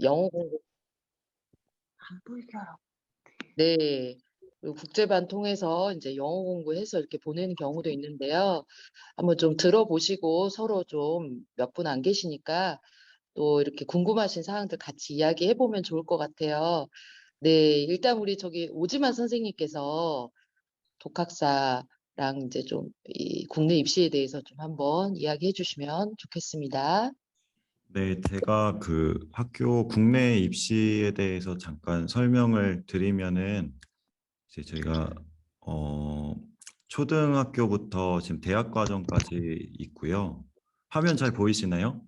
영어 공부. 안 보이게 하라고. 네. 그리고 국제반 통해서 인제 영어 공부해서 이렇게 보내는 경우도 있는데요. 한번 좀 들어보시고 서로 좀 몇 분 안 계시니까 또 이렇게 궁금하신 사항들 같이 이야기해 보면 좋을 것 같아요. 네. 일단 우리 저기 오지만 선생님께서 독학사랑 인제 좀 이 국내 입시에 대해서 좀 한번 이야기해 주시면 좋겠습니다. 네, 제가 그 학교 국내 입시에 대해서 잠깐 설명을 드리면은 이제 저희가 어, 초등학교부터 지금 대학 과정까지 있고요. 화면 잘 보이시나요?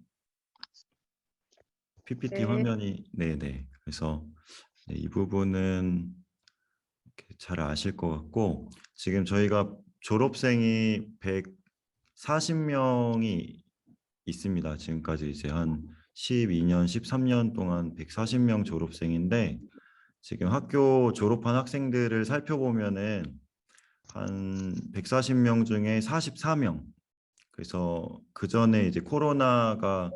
PPT 네. 화면이 네네. 그래서 네, 이 부분은 이렇게 잘 아실 것 같고 지금 저희가 졸업생이 140명이 있습니다. 지금까지 이제 한 12년, 13년 동안 140명 졸업생인데 지금 학교 졸업한 학생들을 살펴보면은 한 140명 중에 44명. 그래서 그 전에 이제 코로나가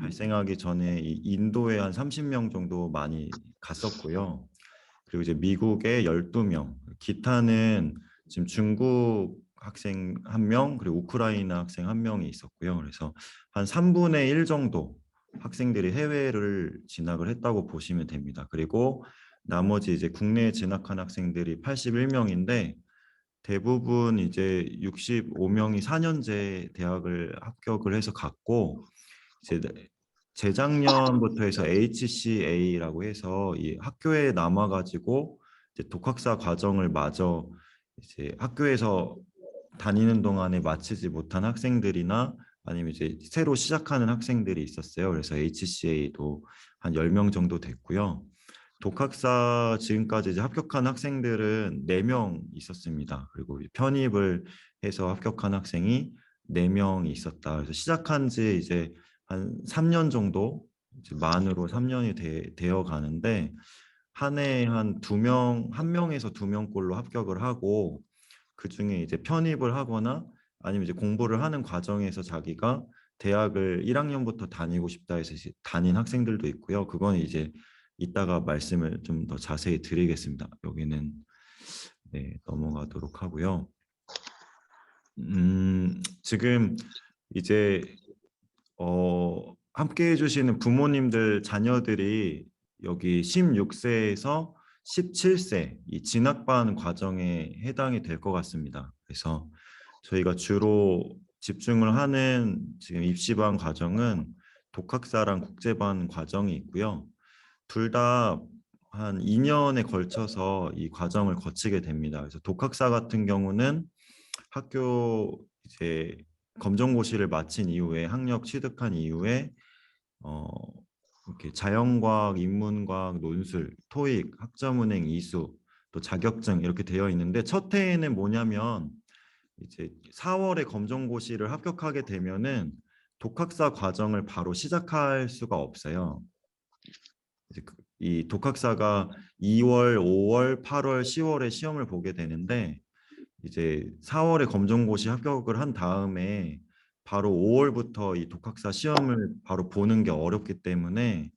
발생하기 전에 이 인도에 한 30명 정도 많이 갔었고요. 그리고 이제 미국에 12명, 기타는 지금 중국 학생 1명, 그리고 우크라이나 학생 1명이 있었고요. 그래서 한 3분의 1 정도 학생들이 해외를 진학을 했다고 보시면 됩니다. 그리고 나머지 이제 국내에 진학한 학생들이 81명인데 대부분 이제 65명이 4년제 대학을 합격을 해서 갔고 이제 재작년부터 해서 HCA라고 해서 이 학교에 남아가지고 이제 독학사 과정을 마저 이제 학교에서 다니는 동안에 마치지 못한 학생들이나 아니면 이제 새로 시작하는 학생들이 있었어요. 그래서 HCA도 한 10명 정도 됐고요. 독학사 지금까지 이제 합격한 학생들은 4명 있었습니다. 그리고 편입을 해서 합격한 학생이 4명이 있었다. 그래서 시작한 지 이제 한 3년 정도 이제 만으로 3년이 되어 가는데 한 해에 한 2명, 1명에서 2명꼴로 합격을 하고 그중에 이제 편입을 하거나 아니면 이제 공부를 하는 과정에서 자기가 대학을 1학년부터 다니고 싶다 해서 다닌 학생들도 있고요. 그건 이제 이따가 말씀을 좀 더 자세히 드리겠습니다. 여기는 네, 넘어가도록 하고요. 지금 이제 함께 해주시는 부모님들 자녀들이 여기 16세에서 17세 이 진학반 과정에 해당이 될 것 같습니다. 그래서 저희가 주로 집중을 하는 지금 입시반 과정은 독학사랑 국제반 과정이 있고요. 둘 다 한 2년에 걸쳐서 이 과정을 거치게 됩니다. 그래서 독학사 같은 경우는 학교 이제 검정고시를 마친 이후에 학력 취득한 이후에 어 이렇게 자연과학, 인문과학, 논술, 토익, 학점은행, 이수, 또 자격증 이렇게 되어 있는데 첫 해에는 뭐냐면 이제 4월에 검정고시를 합격하게 되면은 독학사 과정을 바로 시작할 수가 없어요. 이제 이 독학사가 2월, 5월, 8월, 10월에 시험을 보게 되는데 이제 4월에 검정고시 합격을 한 다음에 바로 5월부터 이 독학사 시험을 바로 보는 게 어렵기 때문에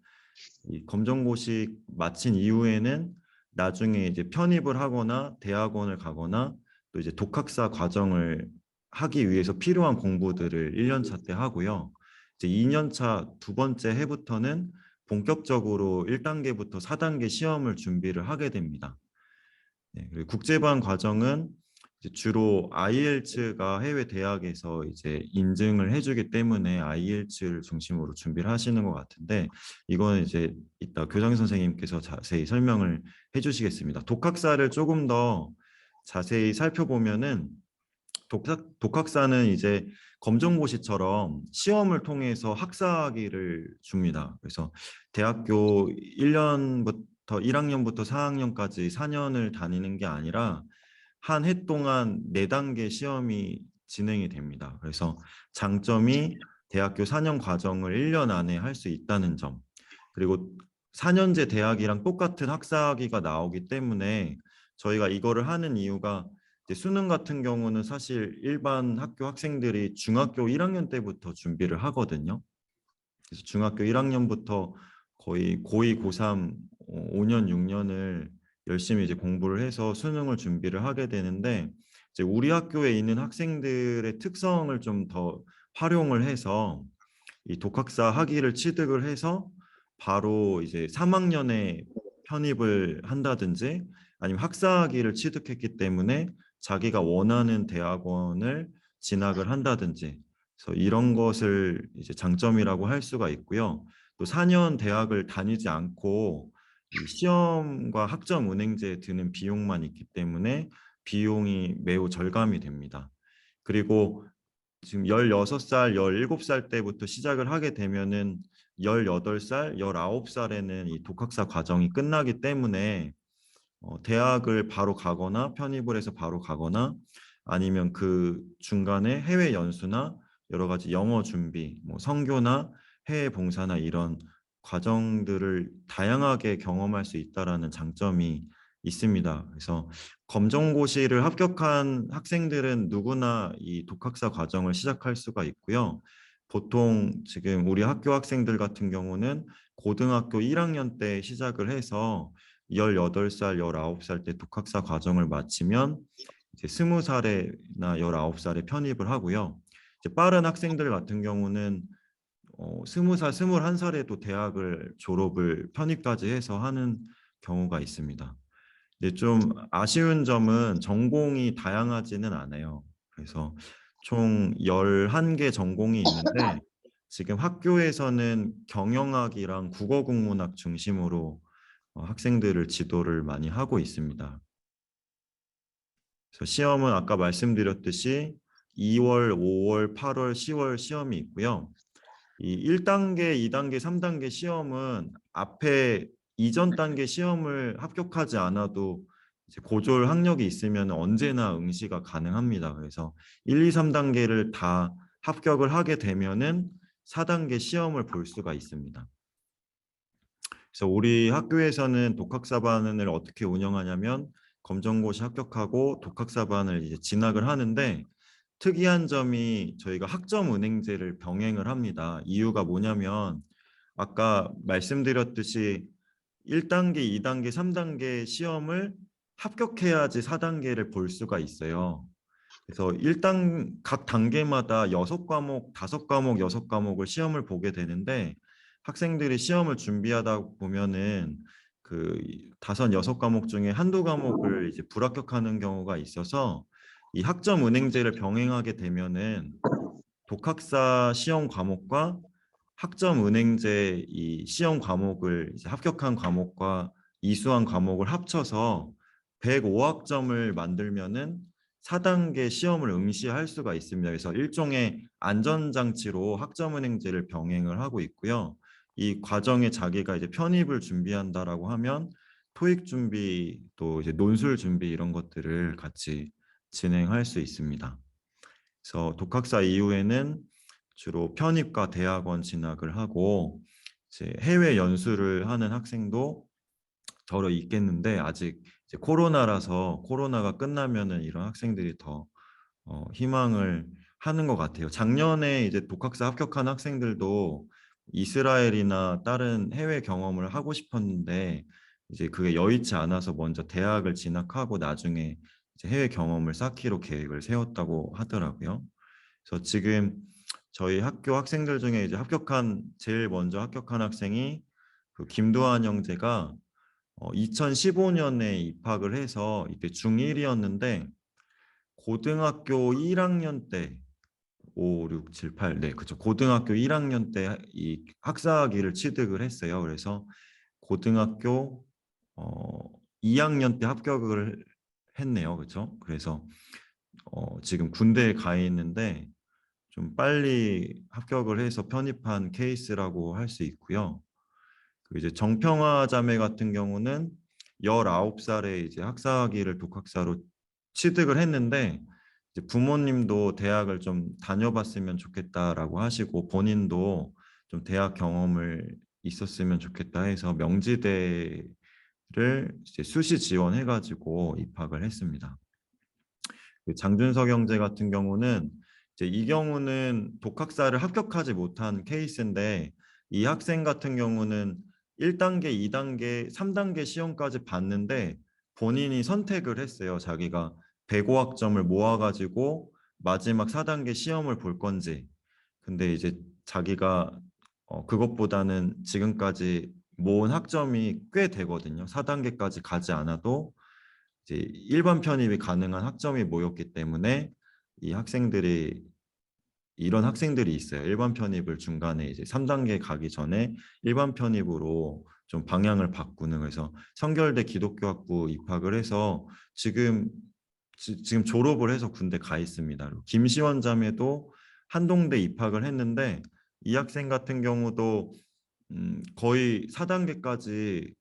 이 검정고시 마친 이후에는 나중에 이제 편입을 하거나 대학원을 가거나 또 이제 독학사 과정을 하기 위해서 필요한 공부들을 1년 차 때 하고요. 이제 2년 차 두 번째 해부터는 본격적으로 1단계부터 4단계 시험을 준비를 하게 됩니다. 네, 그리고 국제반 과정은 이제 주로 IELTS가 해외 대학에서 이제 인증을 해주기 때문에 IELTS를 중심으로 준비를 하시는 것 같은데 이거는 이제 이따 교장 선생님께서 자세히 설명을 해주시겠습니다. 독학사를 조금 더 자세히 살펴보면은 독학사는 이제 검정고시처럼 시험을 통해서 학사학위를 줍니다. 그래서 대학교 1년부터 1학년부터 4학년까지 4년을 다니는 게 아니라 한 해 동안 4단계 시험이 진행이 됩니다. 그래서 장점이 대학교 4년 과정을 1년 안에 할 수 있다는 점. 그리고 4년제 대학이랑 똑같은 학사학위가 나오기 때문에 저희가 이거를 하는 이유가 이제 수능 같은 경우는 사실 일반 학교 학생들이 중학교 1학년 때부터 준비를 하거든요. 그래서 중학교 1학년부터 거의 고2, 고3 5년, 6년을 열심히 이제 공부를 해서 수능을 준비를 하게 되는데 이제 우리 학교에 있는 학생들의 특성을 좀 더 활용을 해서 이 독학사 학위를 취득을 해서 바로 이제 3학년에 편입을 한다든지 아니면 학사 학위를 취득했기 때문에 자기가 원하는 대학원을 진학을 한다든지 그래서 이런 것을 이제 장점이라고 할 수가 있고요. 또 4년 대학을 다니지 않고 이 시험과 학점 은행제에 드는 비용만 있기 때문에 비용이 매우 절감이 됩니다. 그리고 지금 16살, 17살 때부터 시작을 하게 되면은 18살, 19살에는 이 독학사 과정이 끝나기 때문에 대학을 바로 가거나 편입을 해서 바로 가거나 아니면 그 중간에 해외 연수나 여러 가지 영어 준비, 뭐 선교나 해외 봉사나 이런 과정들을 다양하게 경험할 수 있다라는 장점이 있습니다. 그래서 검정고시를 합격한 학생들은 누구나 이 독학사 과정을 시작할 수가 있고요. 보통 지금 우리 학교 학생들 같은 경우는 고등학교 1학년 때 시작을 해서 18살, 19살 때 독학사 과정을 마치면 이제 20살이나 19살에 편입을 하고요. 이제 빠른 학생들 같은 경우는 20살, 21살에도 대학을 졸업을 편입까지 해서 하는 경우가 있습니다. 근데 좀 아쉬운 점은 전공이 다양하지는 않아요. 그래서 총 11개 전공이 있는데 지금 학교에서는 경영학이랑 국어국문학 중심으로 학생들을 지도를 많이 하고 있습니다. 그래서 시험은 아까 말씀드렸듯이 2월, 5월, 8월, 10월 시험이 있고요. 이 1단계, 2단계, 3단계 시험은 앞에 이전 단계 시험을 합격하지 않아도 이제 고졸 학력이 있으면 언제나 응시가 가능합니다. 그래서 1, 2, 3단계를 다 합격을 하게 되면은 4단계 시험을 볼 수가 있습니다. 그래서 우리 학교에서는 독학사반을 어떻게 운영하냐면 검정고시 합격하고 독학사반을 이제 진학을 하는데 특이한 점이 저희가 학점 은행제를 병행을 합니다. 이유가 뭐냐면 아까 말씀드렸듯이 1단계, 2단계, 3단계 시험을 합격해야지 4단계를 볼 수가 있어요. 그래서 각 단계마다 6과목, 5과목, 6과목을 시험을 보게 되는데 학생들이 시험을 준비하다 보면은 그 5, 6과목 중에 한두 과목을 이제 불합격하는 경우가 있어서 이 학점 은행제를 병행하게 되면은 독학사 시험 과목과 학점 은행제 이 시험 과목을 이제 합격한 과목과 이수한 과목을 합쳐서 105학점을 만들면은 4단계 시험을 응시할 수가 있습니다. 그래서 일종의 안전장치로 학점은행제를 병행을 하고 있고요. 이 과정에 자기가 이제 편입을 준비한다라고 하면 토익 준비 또 이제 논술 준비 이런 것들을 같이 진행할 수 있습니다. 그래서 독학사 이후에는 주로 편입과 대학원 진학을 하고 이제 해외 연수를 하는 학생도 더러 있겠는데 아직 이제 코로나라서 코로나가 끝나면은 이런 학생들이 더 희망을 하는 것 같아요. 작년에 이제 독학사 합격한 학생들도 이스라엘이나 다른 해외 경험을 하고 싶었는데 이제 그게 여의치 않아서 먼저 대학을 진학하고 나중에 이제 해외 경험을 쌓기로 계획을 세웠다고 하더라고요. 그래서 지금 저희 학교 학생들 중에 이제 제일 먼저 합격한 학생이 그 김도환 형제가 2015년에 입학을 해서 이때 중1이었는데 고등학교 1학년 때 5, 6, 7, 8, 네, 그렇죠. 고등학교 1학년 때 이 학사학위를 취득을 했어요. 그래서 고등학교 2학년 때 합격을 했네요. 그렇죠? 그래서 지금 군대에 가 있는데 좀 빨리 합격을 해서 편입한 케이스라고 할 수 있고요. 그 이제 정평화 자매 같은 경우는 19살에 이제 학사학위를 독학사로 취득을 했는데 이제 부모님도 대학을 좀 다녀봤으면 좋겠다라고 하시고 본인도 좀 대학 경험을 있었으면 좋겠다 해서 명지대를 이제 수시 지원해가지고 입학을 했습니다. 그 장준석 형제 같은 경우는 이제 이 경우는 독학사를 합격하지 못한 케이스인데 이 학생 같은 경우는 1단계, 2단계, 3단계 시험까지 봤는데 본인이 선택을 했어요. 자기가 105학점을 모아가지고 마지막 4단계 시험을 볼 건지. 근데 이제 자기가 그것보다는 지금까지 모은 학점이 꽤 되거든요. 4단계까지 가지 않아도 이제 일반 편입이 가능한 학점이 모였기 때문에 이 학생들이 이런 학생들이 있어요. 일반 편입을 중간에 이제 3단계 가기 전에 일반 편입으로 좀 방향을 바꾸는. 그래서 성결대 기독교학부 입학을 해서 지금 졸업을 해서 군대 가 있습니다. 김시원 자매도 한동대 입학을 했는데 이 학생 같은 경우도 거의 4단계까지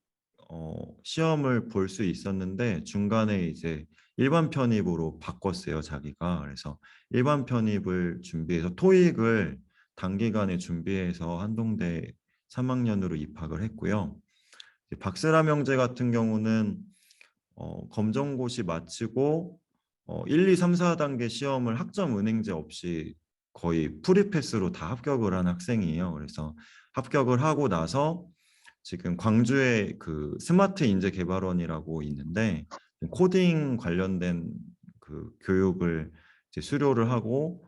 시험을 볼 수 있었는데 중간에 이제 일반 편입으로 바꿨어요, 자기가. 그래서 일반 편입을 준비해서 토익을 단기간에 준비해서 한동대 3학년으로 입학을 했고요. 이제 박세람 형제 같은 경우는 검정고시 마치고 1, 2, 3, 4단계 시험을 학점 은행제 없이 거의 프리패스로 다 합격을 한 학생이에요. 그래서 합격을 하고 나서 지금 광주에 그 스마트 인재 개발원이라고 있는데 코딩 관련된 그 교육을 이제 수료를 하고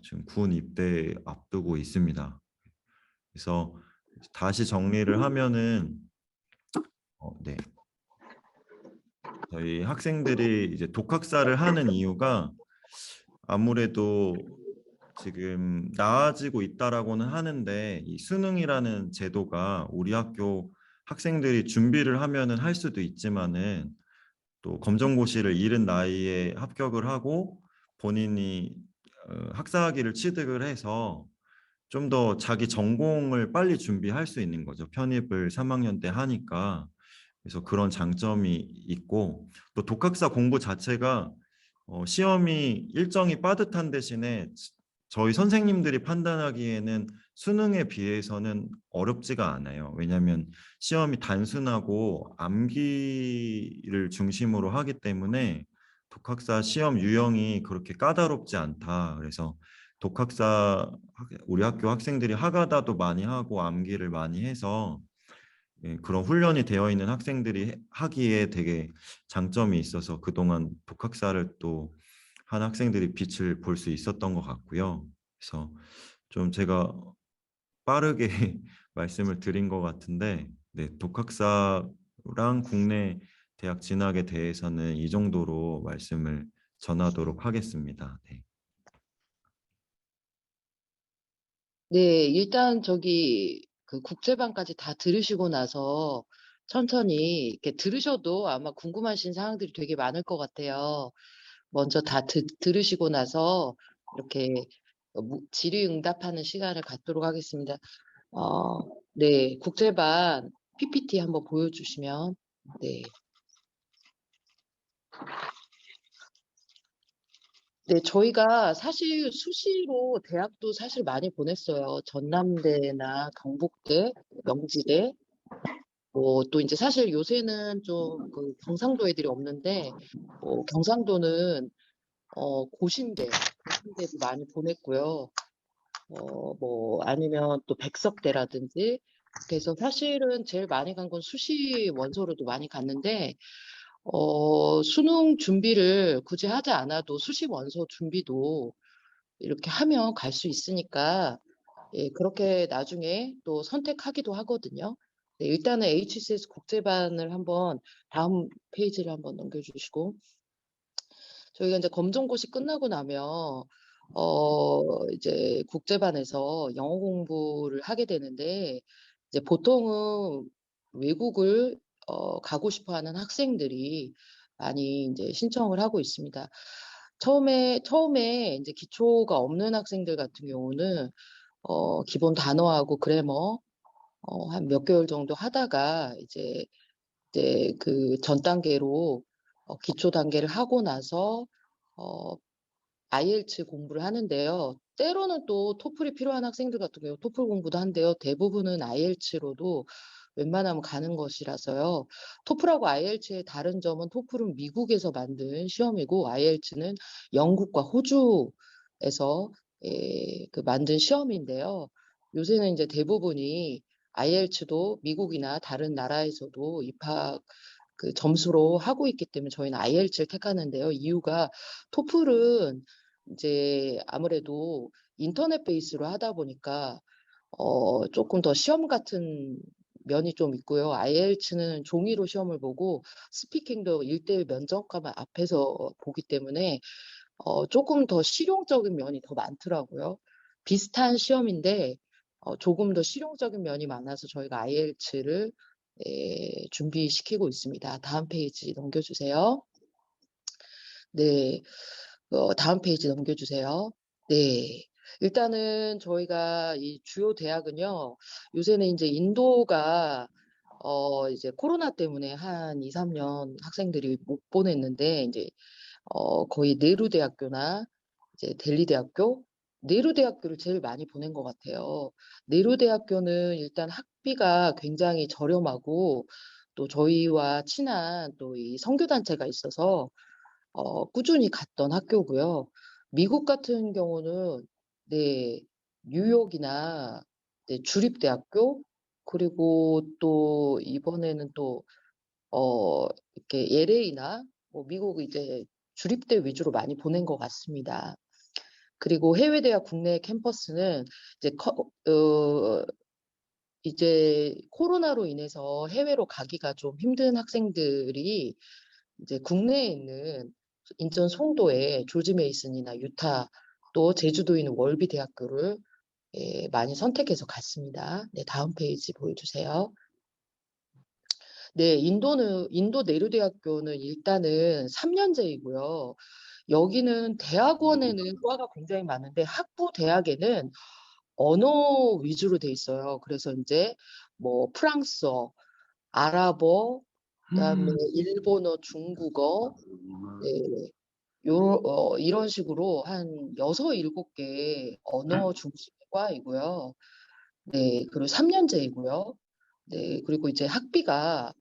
지금 군 입대 앞두고 있습니다. 그래서 다시 정리를 하면은 네. 저희 학생들이 이제 독학사를 하는 이유가 아무래도 지금 나아지고 있다라고는 하는데 이 수능이라는 제도가 우리 학교 학생들이 준비를 하면은 할 수도 있지만은 또 검정고시를 이른 나이에 합격을 하고 본인이 학사학위를 취득을 해서 좀 더 자기 전공을 빨리 준비할 수 있는 거죠. 편입을 3학년 때 하니까. 그래서 그런 장점이 있고 또 독학사 공부 자체가 시험이 일정이 빠듯한 대신에 저희 선생님들이 판단하기에는 수능에 비해서는 어렵지가 않아요. 왜냐하면 시험이 단순하고 암기를 중심으로 하기 때문에 독학사 시험 유형이 그렇게 까다롭지 않다. 그래서 독학사 우리 학교 학생들이 하가다도 많이 하고 암기를 많이 해서 그런 훈련이 되어 있는 학생들이 하기에 되게 장점이 있어서 그동안 독학사를 또 한 학생들이 빛을 볼 수 있었던 것 같고요. 그래서 좀 제가 빠르게 말씀을 드린 것 같은데, 네, 독학사랑 국내 대학 진학에 대해서는 이 정도로 말씀을 전하도록 하겠습니다. 네. 네, 일단 저기 그 국제반까지 다 들으시고 나서 천천히 이렇게 들으셔도 아마 궁금하신 사항들이 되게 많을 것 같아요. 먼저 다 들으시고 나서 이렇게 질의응답하는 시간을 갖도록 하겠습니다. 어, 네, 국제반 PPT 한번 보여주시면, 네. 네, 저희가 사실 수시로 대학도 사실 많이 보냈어요. 전남대나 경북대, 명지대, 뭐 또 이제 사실 요새는 좀 그 경상도 애들이 없는데, 경상도는 고신대도 많이 보냈고요. 뭐 아니면 또 백석대라든지. 그래서 사실은 제일 많이 간 건 수시 원서로도 많이 갔는데, 수능 준비를 굳이 하지 않아도 수시 원서 준비도 이렇게 하면 갈 수 있으니까, 예, 그렇게 나중에 또 선택하기도 하거든요. 네, 일단은 HCS 국제반을 한번 다음 페이지를 한번 넘겨주시고, 저희가 이제 검정고시 끝나고 나면, 이제 국제반에서 영어 공부를 하게 되는데, 이제 보통은 외국을 가고 싶어 하는 학생들이 많이 이제 신청을 하고 있습니다. 처음에 이제 기초가 없는 학생들 같은 경우는, 기본 단어하고 그래머, 한 몇 개월 정도 하다가 이제 그 전 단계로 기초 단계를 하고 나서 어, IELTS 공부를 하는데요. 때로는 또 토플이 필요한 학생들 같은 경우 토플 공부도 한대요. 대부분은 IELTS로도 웬만하면 가는 것이라서요. 토플하고 IELTS의 다른 점은 토플은 미국에서 만든 시험이고 IELTS는 영국과 호주에서 그 만든 시험인데요. 요새는 이제 대부분이 IELTS도 미국이나 다른 나라에서도 입학 그 점수로 하고 있기 때문에 저희는 IELTS를 택하는데요. 이유가 토플은 이제 아무래도 인터넷 베이스로 하다 보니까 조금 더 시험 같은 면이 좀 있고요. IELTS는 종이로 시험을 보고 스피킹도 1대1 면접관 앞에서 보기 때문에 조금 더 실용적인 면이 더 많더라고요. 비슷한 시험인데 조금 더 실용적인 면이 많아서 저희가 IELTS를 준비시키고 있습니다. 다음 페이지 넘겨주세요. 네, 다음 페이지 넘겨주세요. 네. 일단은 저희가 이 주요 대학은요, 요새는 이제 인도가 이제 코로나 때문에 한 2, 3년 학생들이 못 보냈는데, 이제 거의 네루 대학교나 이제 델리 대학교, 네루 대학교를 제일 많이 보낸 것 같아요. 네루 대학교는 일단 학비가 굉장히 저렴하고 또 저희와 친한 또 이 선교단체가 있어서 꾸준히 갔던 학교고요. 미국 같은 경우는 네, 뉴욕이나 네, 주립대학교 그리고 또 이번에는 또 이렇게 LA나 뭐 미국 이제 주립대 위주로 많이 보낸 것 같습니다. 그리고 해외 대학 국내 캠퍼스는 이제 이제 코로나로 인해서 해외로 가기가 좀 힘든 학생들이 이제 국내에 있는 인천 송도의 조지 메이슨이나 유타 또 제주도에 있는 월비 대학교를 많이 선택해서 갔습니다. 네, 다음 페이지 보여주세요. 네, 인도 내루대학교는 일단은 3년제이고요. 여기는 대학원에는 과가 굉장히 많은데 학부 대학에는 언어 위주로 돼 있어요. 그래서 이제 뭐 프랑스어, 아랍어, 그다음에 일본어, 중국어, 네, 이런 식으로 한 6, 7개 언어 중심의 과이고요. 네, 그리고 3년제이고요. 네, 그리고 이제 학비가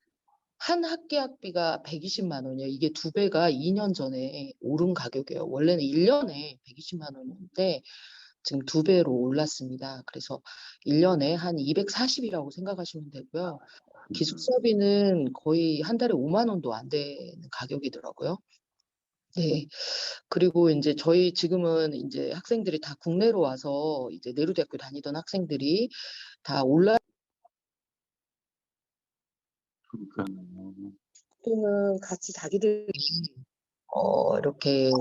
한 학기 학비가 120만 원이에요. 이게 2배가 2년 전에 오른 가격이에요. 원래는 1년에 120만 원이었는데 지금 2배로 올랐습니다. 그래서 1년에 한 240이라고 생각하시면 되고요. 기숙사비는 거의 한 달에 5만 원도 안 되는 가격이더라고요. 네. 그리고 이제 저희 지금은 이제 학생들이 다 국내로 와서 이제 내루대학교 다니던 학생들이 다 온라인은 같이 자기들이 이렇게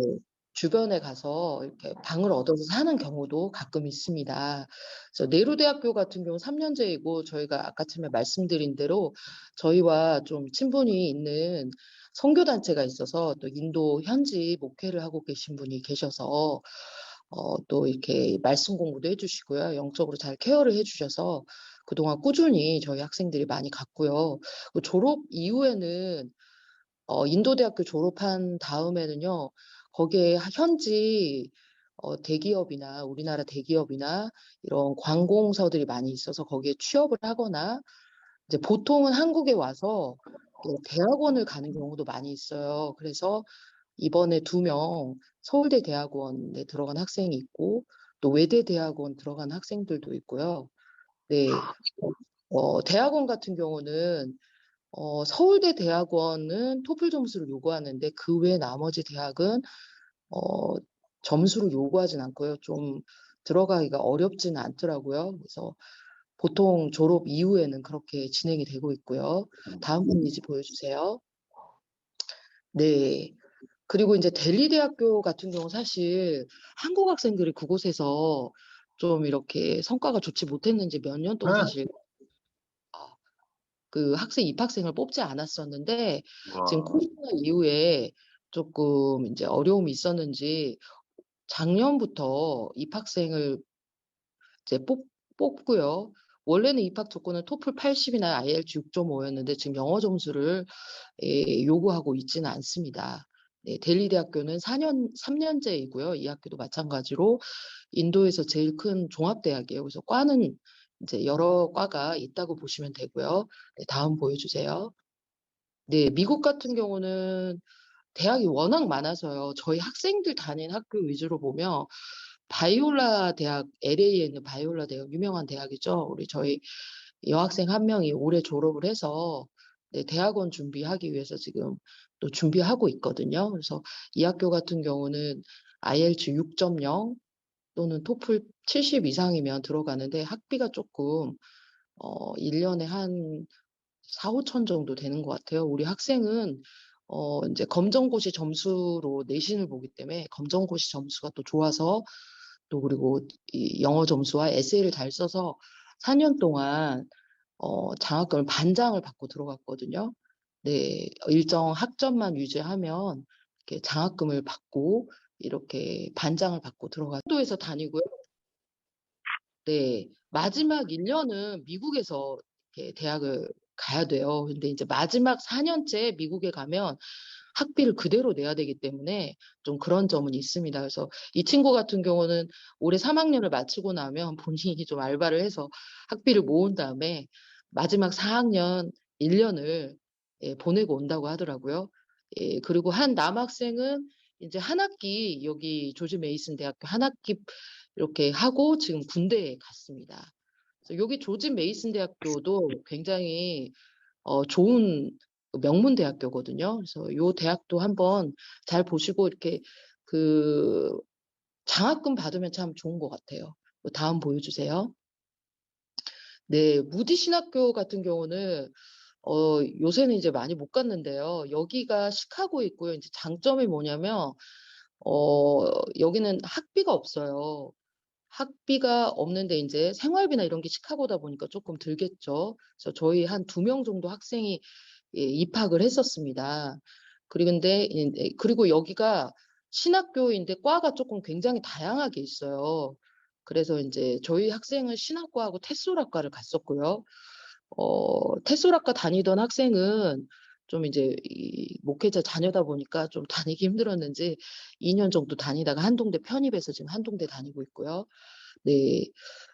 주변에 가서 이렇게 방을 얻어서 사는 경우도 가끔 있습니다. 그래서 내루대학교 같은 경우 3년제이고 저희가 아까 처음에 말씀드린 대로 저희와 좀 친분이 있는 선교단체가 있어서 또 인도 현지 목회를 하고 계신 분이 계셔서 또 이렇게 말씀 공부도 해주시고요. 영적으로 잘 케어를 해주셔서 그동안 꾸준히 저희 학생들이 많이 갔고요. 졸업 이후에는 인도대학교 졸업한 다음에는요, 거기에 현지 대기업이나 우리나라 대기업이나 이런 관공서들이 많이 있어서 거기에 취업을 하거나 이제 보통은 한국에 와서 대학원을 가는 경우도 많이 있어요. 그래서 이번에 2명 서울대 대학원에 들어간 학생이 있고 또 외대 대학원 들어간 학생들도 있고요. 네, 대학원 같은 경우는 서울대 대학원은 토플 점수를 요구하는데 그 외 나머지 대학은 어, 점수를 요구하진 않고요. 좀 들어가기가 어렵지는 않더라고요. 그래서 보통 졸업 이후에는 그렇게 진행이 되고 있고요. 다음 페이지 보여주세요. 네. 그리고 이제 델리 대학교 같은 경우 사실 한국 학생들이 그곳에서 좀 이렇게 성과가 좋지 못했는지 몇 년 동안 사실 그 학생 입학생을 뽑지 않았었는데 지금 코로나 이후에 조금 이제 어려움이 있었는지 작년부터 입학생을 이제 뽑고요. 원래는 입학 조건은 토플 80이나 IELTS 6.5였는데 지금 영어 점수를 요구하고 있지는 않습니다. 네, 델리 대학교는 3년제이고요. 이 학교도 마찬가지로 인도에서 제일 큰 종합대학이에요. 그래서 과는 이제 여러 과가 있다고 보시면 되고요. 네, 다음 보여주세요. 네, 미국 같은 경우는 대학이 워낙 많아서요. 저희 학생들 다닌 학교 위주로 보면 바이올라 대학, LA에 있는 바이올라 대학 유명한 대학이죠. 우리 저희 여학생 한 명이 올해 졸업을 해서 네, 대학원 준비하기 위해서 지금 또 준비하고 있거든요. 그래서 이 학교 같은 경우는 IELTS 6.0 또는 토플 70 이상이면 들어가는데 학비가 조금 1년에 한 4, 5천 정도 되는 것 같아요. 우리 학생은 이제 검정고시 점수로 내신을 보기 때문에 검정고시 점수가 또 좋아서 또 그리고 이 영어 점수와 에세이를 잘 써서 4년 동안 장학금을 반장을 받고 들어갔거든요. 네, 일정 학점만 유지하면 이렇게 장학금을 받고 이렇게 반장을 받고 도에서 다니고요. 네, 마지막 1년은 미국에서 이렇게 대학을 가야 돼요. 근데 이제 마지막 4년째 미국에 가면 학비를 그대로 내야 되기 때문에 좀 그런 점은 있습니다. 그래서 이 친구 같은 경우는 올해 3학년을 마치고 나면 본인이 좀 알바를 해서 학비를 모은 다음에 마지막 4학년 1년을 보내고 온다고 하더라고요. 그리고 한 남학생은 이제 한 학기 여기 조지 메이슨 대학교 한 학기 이렇게 하고 지금 군대에 갔습니다. 그래서 여기 조지 메이슨 대학교도 굉장히 좋은 명문 대학교거든요. 그래서 요 대학도 한번 잘 보시고 이렇게 그 장학금 받으면 참 좋은 것 같아요. 다음 보여주세요. 네, 무디 신학교 같은 경우는 요새는 이제 많이 못 갔는데요. 여기가 시카고에 있고요. 이제 장점이 뭐냐면 여기는 학비가 없어요. 학비가 없는데 이제 생활비나 이런 게 시카고다 보니까 조금 들겠죠. 그래서 저희 한 2명 정도 학생이 입학을 했었습니다. 그리고 여기가 신학교인데 과가 조금 굉장히 다양하게 있어요. 그래서 이제 저희 학생은 신학과하고 태솔학과를 갔었고요. 태솔학과 다니던 학생은 좀 이제 이 목회자 자녀다 보니까 좀 다니기 힘들었는지 2년 정도 다니다가 한동대 편입해서 지금 한동대 다니고 있고요. 네,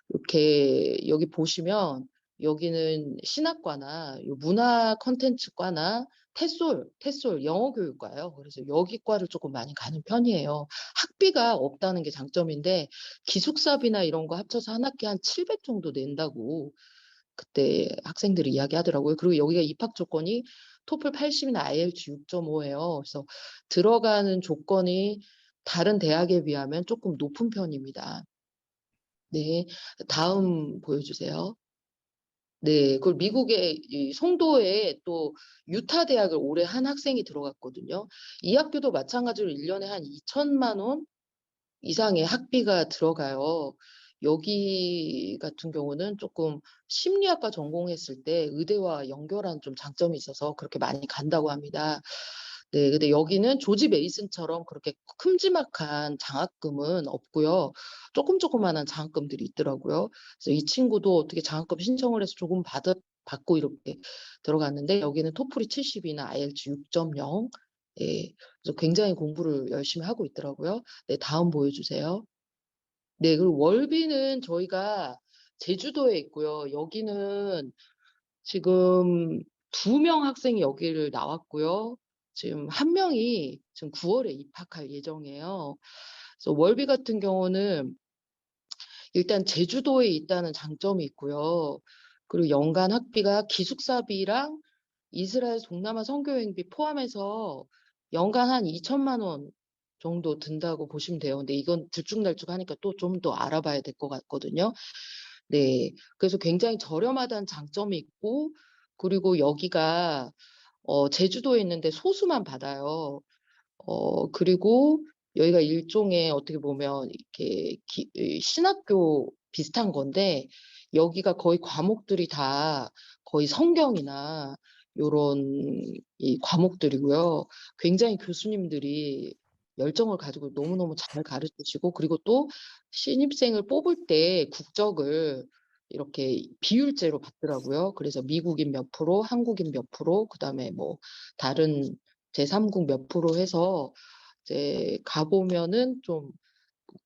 이렇게 여기 보시면 여기는 신학과나 문화 컨텐츠과나 테솔 영어 교육과예요. 그래서 여기 과를 조금 많이 가는 편이에요. 학비가 없다는 게 장점인데 기숙사비나 이런 거 합쳐서 한 학기 한 700 정도 낸다고 그때 학생들이 이야기하더라고요. 그리고 여기가 입학 조건이 토플 80이나 IELTS 6.5예요. 그래서 들어가는 조건이 다른 대학에 비하면 조금 높은 편입니다. 네, 다음 보여주세요. 네, 그리고 미국의 이 송도에 또 유타 대학을 올해 한 학생이 들어갔거든요. 이 학교도 마찬가지로 1년에 한 2천만 원 이상의 학비가 들어가요. 여기 같은 경우는 조금 심리학과 전공했을 때 의대와 연결한 좀 장점이 있어서 그렇게 많이 간다고 합니다. 네, 근데 여기는 조지 메이슨처럼 그렇게 큼지막한 장학금은 없고요. 조그만한 장학금들이 있더라고요. 그래서 이 친구도 어떻게 장학금 신청을 해서 조금 받고 이렇게 들어갔는데 여기는 토플이 70이나 IELTS 6.0. 예, 그래서 굉장히 공부를 열심히 하고 있더라고요. 네, 다음 보여주세요. 네, 그리고 월비는 저희가 제주도에 있고요. 여기는 지금 2명 학생이 여기를 나왔고요. 지금 1명이 지금 9월에 입학할 예정이에요. 그래서 월비 같은 경우는 일단 제주도에 있다는 장점이 있고요. 그리고 연간 학비가 기숙사비랑 이스라엘 동남아 선교행비 포함해서 연간 한 2천만 원 정도 든다고 보시면 돼요. 근데 이건 들쭉날쭉하니까 또 좀 더 알아봐야 될 것 같거든요. 네, 그래서 굉장히 저렴하다는 장점이 있고, 그리고 여기가 제주도에 있는데 소수만 받아요. 그리고 여기가 일종의 어떻게 보면 이렇게 이 신학교 비슷한 건데 여기가 거의 과목들이 다 거의 성경이나 요런 이 과목들이고요. 굉장히 교수님들이 열정을 가지고 너무너무 잘 가르치시고 그리고 또 신입생을 뽑을 때 국적을 이렇게 비율제로 받더라고요. 그래서 미국인 몇 프로, 한국인 몇 프로, 그다음에 뭐 다른 제3국 몇 프로 해서 이제 가보면은 좀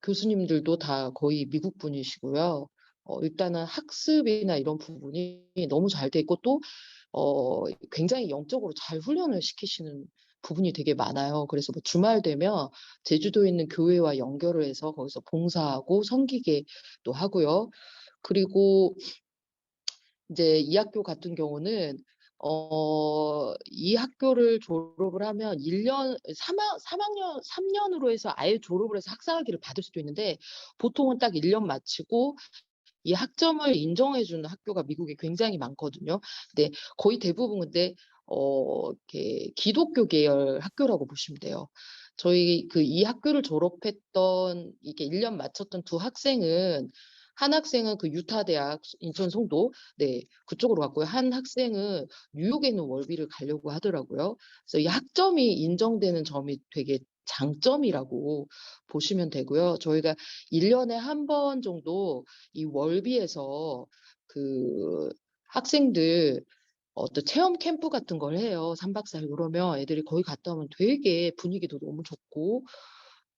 교수님들도 다 거의 미국 분이시고요. 일단은 학습이나 이런 부분이 너무 잘 돼 있고 또 굉장히 영적으로 잘 훈련을 시키시는 부분이 되게 많아요. 그래서 뭐 주말 되면 제주도에 있는 교회와 연결을 해서 거기서 봉사하고 섬기게도 하고요. 그리고 이제 이 학교 같은 경우는 이 학교를 졸업을 하면 1년 3학년 3년으로 해서 아예 졸업을 해서 학사학위를 받을 수도 있는데 보통은 딱 1년 마치고 이 학점을 인정해 주는 학교가 미국에 굉장히 많거든요. 근데 거의 대부분 근데 이렇게 기독교 계열 학교라고 보시면 돼요. 저희 이 학교를 졸업했던 이게 1년 마쳤던 두 학생은 한 학생은 그 유타 대학 인천 송도 네, 그쪽으로 갔고요. 한 학생은 뉴욕에 있는 월비를 가려고 하더라고요. 그래서 이 학점이 인정되는 점이 되게 장점이라고 보시면 되고요. 저희가 1년에 한 번 정도 이 월비에서 그 학생들 어떤 체험 캠프 같은 걸 해요. 3박 4일 그러면 애들이 거기 갔다 오면 되게 분위기도 너무 좋고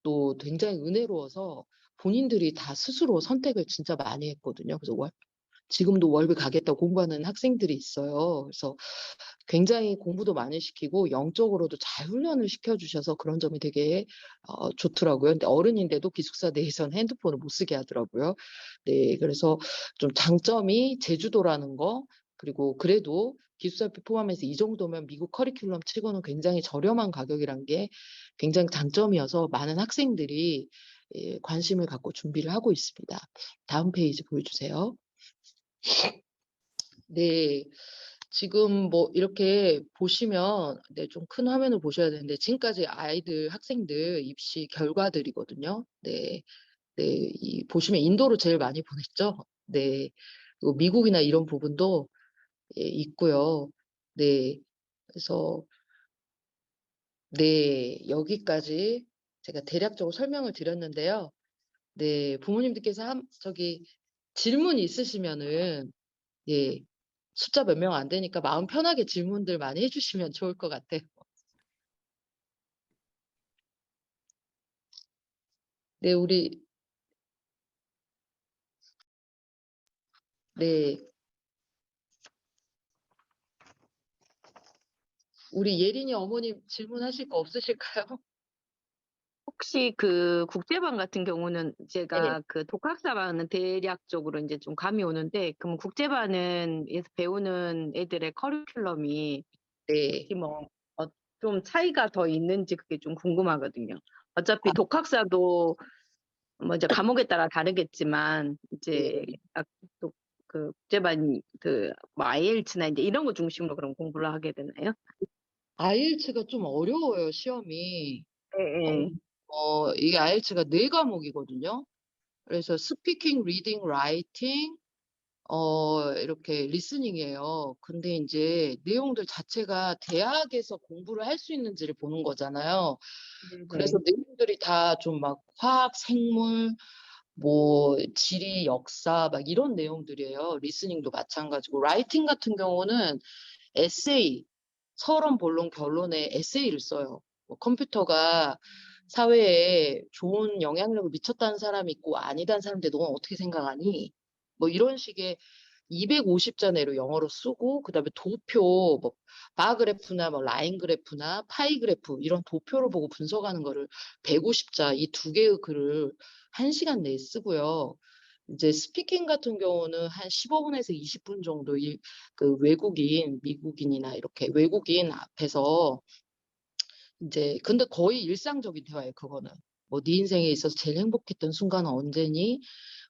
또 굉장히 은혜로워서 본인들이 다 스스로 선택을 진짜 많이 했거든요. 그래서 지금도 월비 가겠다고 공부하는 학생들이 있어요. 그래서 굉장히 공부도 많이 시키고 영적으로도 잘 훈련을 시켜주셔서 그런 점이 되게 좋더라고요. 근데 어른인데도 기숙사 내에서는 핸드폰을 못 쓰게 하더라고요. 네, 그래서 좀 장점이 제주도라는 거 그리고 그래도 기숙사비 포함해서 이 정도면 미국 커리큘럼 치고는 굉장히 저렴한 가격이란 게 굉장히 장점이어서 많은 학생들이 관심을 갖고 준비를 하고 있습니다. 다음 페이지 보여주세요. 네. 지금 뭐 이렇게 보시면 네, 좀 큰 화면을 보셔야 되는데 지금까지 아이들 학생들 입시 결과들이거든요. 네. 네. 보시면 인도로 제일 많이 보냈죠. 네. 그리고 미국이나 이런 부분도 있고요. 네. 그래서 네, 여기까지 제가 대략적으로 설명을 드렸는데요. 네, 부모님들께서 저기 질문 있으시면은 예, 숫자 몇 명 안 되니까 마음 편하게 질문들 많이 해주시면 좋을 것 같아요. 네, 네, 우리 예린이 어머님 질문하실 거 없으실까요? 혹시 그 국제반 같은 경우는 네, 제가 그 독학사반은 대략적으로 이제 좀 감이 오는데, 그럼 국제반은 에서 배우는 애들의 커리큘럼이 네. 혹시 뭐 좀 차이가 더 있는지 그게 좀 궁금하거든요. 아, 어차피 독학사도 뭐 이제 과목에 따라 다르겠지만 이제 네. 또 그 국제반 뭐 IELTS나 이제 이런 거 중심으로 그럼 공부를 하게 되나요? IELTS가 좀 어려워요, 시험이. 예, 예. 이게 IELTS가 4과목이거든요. 그래서 스피킹, 리딩, 라이팅, 이렇게 리스닝이에요. 근데 이제 내용들 자체가 대학에서 공부를 할 수 있는지를 보는 거잖아요. 그래서 네네. 내용들이 다 좀 막 화학, 생물, 뭐 지리, 역사 막 이런 내용들이에요. 리스닝도 마찬가지고 라이팅 같은 경우는 에세이, 서론, 본론, 결론에 에세이를 써요. 뭐 컴퓨터가 사회에 좋은 영향력을 미쳤다는 사람이 있고 아니다는 사람인데 너는 어떻게 생각하니? 뭐 이런 식의 250자 내로 영어로 쓰고 그다음에 도표 뭐 바그래프나 뭐 라인 그래프나 파이 그래프 이런 도표를 보고 분석하는 거를 150자 이 두 개의 글을 1시간 내에 쓰고요. 이제 스피킹 같은 경우는 한 15분에서 20분 정도 그 외국인, 미국인이나 이렇게 외국인 앞에서 이제 근데 거의 일상적인 대화예요, 그거는. 뭐 네 인생에 있어서 제일 행복했던 순간은 언제니?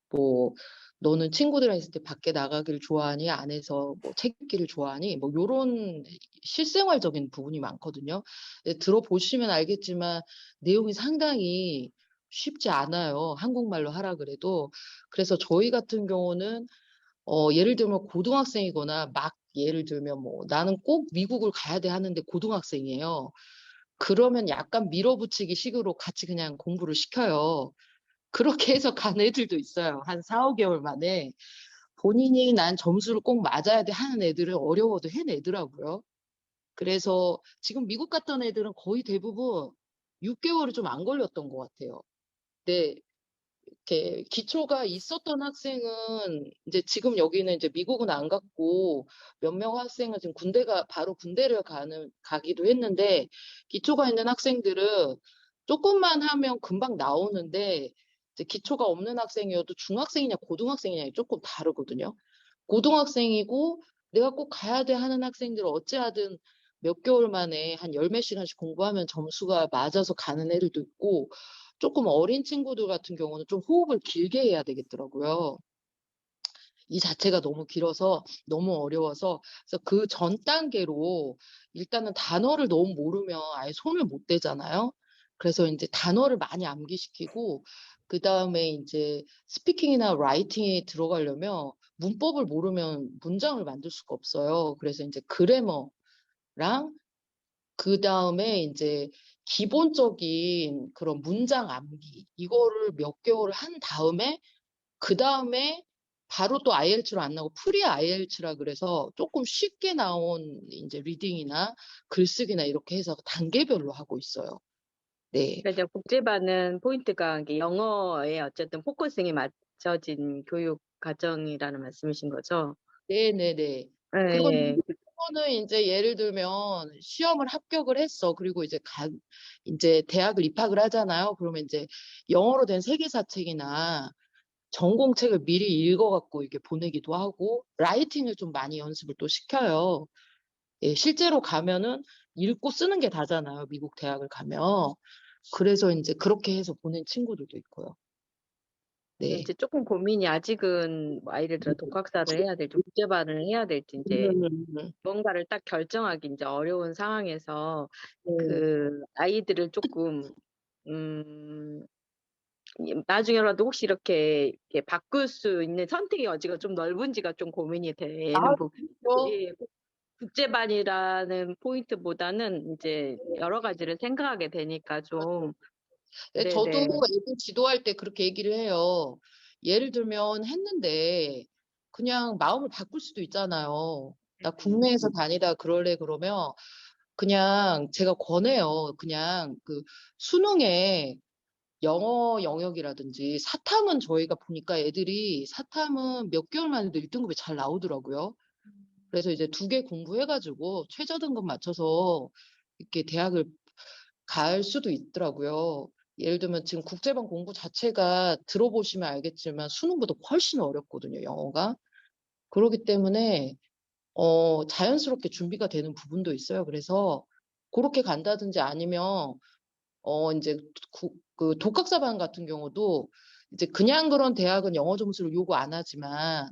뭐 너는 친구들이랑 있을 때 밖에 나가기를 좋아하니? 안에서 뭐 책 읽기를 좋아하니? 뭐 요런 실생활적인 부분이 많거든요. 근데 들어보시면 알겠지만 내용이 상당히 쉽지 않아요. 한국말로 하라 그래도. 그래서 저희 같은 경우는 예를 들면 고등학생이거나 막 예를 들면 뭐 나는 꼭 미국을 가야 돼 하는데 고등학생이에요. 그러면 약간 밀어붙이기 식으로 같이 그냥 공부를 시켜요. 그렇게 해서 간 애들도 있어요. 한 4, 5개월 만에. 본인이 난 점수를 꼭 맞아야 돼 하는 애들은 어려워도 해내더라고요. 그래서 지금 미국 갔던 애들은 거의 대부분 6개월이 좀 안 걸렸던 것 같아요. 네, 이렇게 기초가 있었던 학생은 이제 지금 여기는 이제 미국은 안 갔고 몇 명 학생은 지금 바로 군대를 가기도 했는데 기초가 있는 학생들은 조금만 하면 금방 나오는데 이제 기초가 없는 학생이어도 중학생이냐 고등학생이냐 조금 다르거든요. 고등학생이고 내가 꼭 가야 돼 하는 학생들은 어찌하든 몇 개월 만에 한 열 몇 시간씩 공부하면 점수가 맞아서 가는 애들도 있고 조금 어린 친구들 같은 경우는 좀 호흡을 길게 해야 되겠더라고요. 이 자체가 너무 길어서 너무 어려워서 그래서 그 전 단계로 일단은 단어를 너무 모르면 아예 손을 못 대잖아요. 그래서 인제 단어를 많이 암기시키고 그다음에 인제 스피킹이나 라이팅에 들어가려면 문법을 모르면 문장을 만들 수가 없어요. 그래서 인제 그래머랑 그다음에 인제 기본적인 그런 문장 암기 이거를 몇 개월을 한 다음에 그다음에 바로 또 IELTS로 안 나오고 프리 IELTS라 그래서 쪼끔 쉽게 나온 인제 리딩이나 글쓰기나 이렇게 해서 단계별로 하고 있어요. 네. 그러니까 이제 국제반은 포인트가 이게 영어에 어쨌든 포커싱이 맞춰진 교육 과정이라는 말씀이신 거죠? 네네네. 그리고 예. 거는 인제 예를 들면 시험을 합격을 했어. 그리고 이제 인제 대학을 입학을 하잖아요. 그러면 인제 영어로 된 세계사 책이나 전공책을 미리 읽어 갖고 이렇게 보내기도 하고 라이팅을 좀 많이 연습을 또 시켜요. 예, 실제로 가면은 읽고 쓰는 게 다잖아요, 미국 대학을 가면. 그래서 인제 그렇게 해서 보낸 친구들도 있고요. 근데 네. 이제 쪼끔 고민이 아직은 뭐 예를 들어 독학사를 해야 될지 국제반을 해야 될지 인제 뭔가를 딱 결정하기 인제 어려운 상황에서 네. 그 아이들을 쪼끔 음 나중에라도 혹시 이렇게 바꿀 수 있는 선택의 여지가 좀 넓은지가 좀 고민이 아 되는 그렇죠. 예. 국제반이라는 포인트보다는 인제 여러 가지를 생각하게 되니까 좀 예, 저도 네네. 애들 지도할 때 그렇게 얘기를 해요. 예를 들면 했는데 그냥 마음을 바꿀 수도 있잖아요. 나 국내에서 다니다 그럴래 그러면 그냥 제가 권해요. 그냥 그 수능에 영어 영역이라든지 사탐은 저희가 보니까 애들이 사탐은 몇 개월 만에도 1 등급이 잘 나오더라고요. 그래서 이제 2개 공부해 가지고 최저 등급 맞춰서 이렇게 대학을 갈 수도 있더라고요. 예를 들면 지금 국제반 공부 자체가 들어보시면 알겠지만 수능보다 훨씬 어렵거든요, 영어가. 그러기 때문에 자연스럽게 준비가 되는 부분도 있어요. 그래서 고렇게 간다든지 아니면 인제 그 독학사반 같은 경우도 이제 그냥 그런 대학은 영어 점수를 요구 안 하지만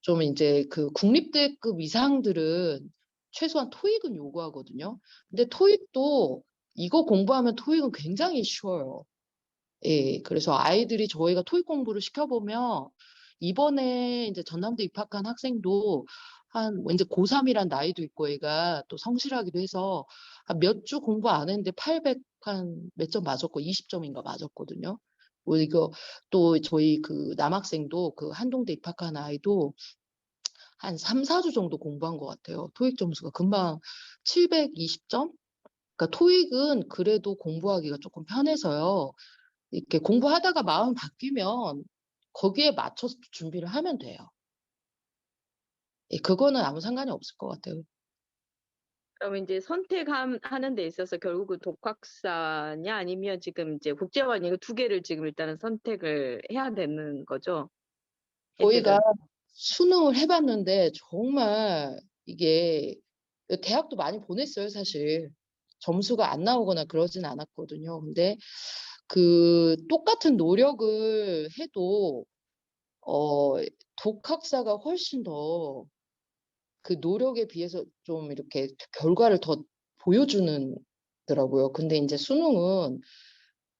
좀 인제 그 국립대급 이상들은 최소한 토익은 요구하거든요. 근데 토익도 이거 공부하면 토익은 굉장히 쉬워요. 예. 그래서 아이들이 저희가 토익 공부를 시켜보면 이번에 인제 전남대 입학한 학생도 한 뭐 인제 고3 이란 나이도 있고 애가 또 성실하기도 해서 한 몇 주 공부 안 했는데 800 한 몇 점 맞았고 20 점인가 맞았거든요. 뭐 이거 또 저희 그 남학생도 그 한동대 입학한 아이도 한 3-4주 정도 공부한 것 같아요. 토익 점수가 금방 720 점? 그러니까 토익은 그래도 공부하기가 쪼끔 편해서요. 이렇게 공부하다가 마음 바뀌면 거기에 맞춰서 준비를 하면 돼요. 예, 그거는 아무 상관이 없을 것 같아요. 그럼 인제 하는 데 있어서 결국은 독학사냐 아니면 지금 인제 국제반이 그 두 개를 지금 일단은 선택을 해야 되는 거죠? 저희가 애들은. 수능을 해 봤는데 정말 이게 대학도 많이 보냈어요, 사실. 점수가 안 나오거나 그러진 않았거든요. 근데 그 똑같은 노력을 해도 어 독학사가 훨씬 더 그 노력에 비해서 좀 이렇게 결과를 더 보여주는 더라고요. 근데 인제 수능은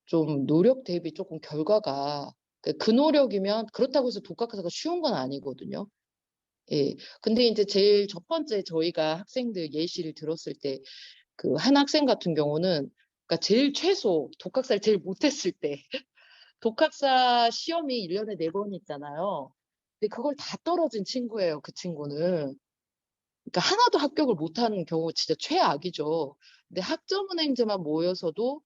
좀 노력 대비 쪼끔 결과가 그 노력이면 그렇다고 해서 독학사가 쉬운 건 아니거든요. 예. 근데 인제 제일 첫 번째 저희가 학생들 예시를 들었을 때 그 한 학생 같은 경우는 그러니까 제일 최소 독학사를 제일 못했을 때 독학사 시험이 1 년에 4번 있잖아요. 근데 그걸 다 떨어진 친구예요, 그 친구는. 그러니까 하나도 합격을 못하는 경우 진짜 최악이죠. 근데 학점은행제만 모여서도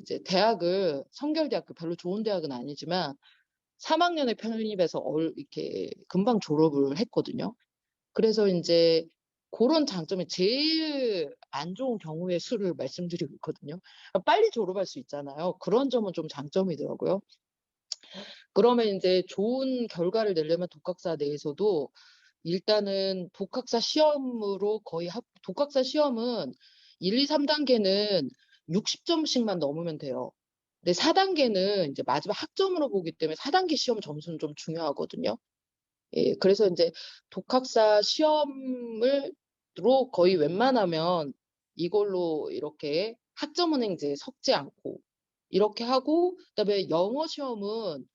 이제 대학을 성결대학교 별로 좋은 대학은 아니지만 3 학년에 편입해서 이렇게 금방 졸업을 했거든요. 그래서 인제 고런 장점이 제일 안 좋은 경우의 수를 말씀드리고 있거든요. 빨리 졸업할 수 있잖아요. 그런 점은 좀 장점이더라고요. 그러면 이제 좋은 결과를 내려면 독학사 내에서도 일단은 독학사 시험으로 거의 독학사 시험은 1, 2, 3단계는 60점씩만 넘으면 돼요. 근데 4단계는 이제 마지막 학점으로 보기 때문에 4단계 시험 점수는 좀 중요하거든요. 예, 그래서 이제 독학사 시험으로 거의 웬만하면 이걸로 이렇게 학점은행제 섞지 않고 이렇게 하고, 그다음에 영어 시험은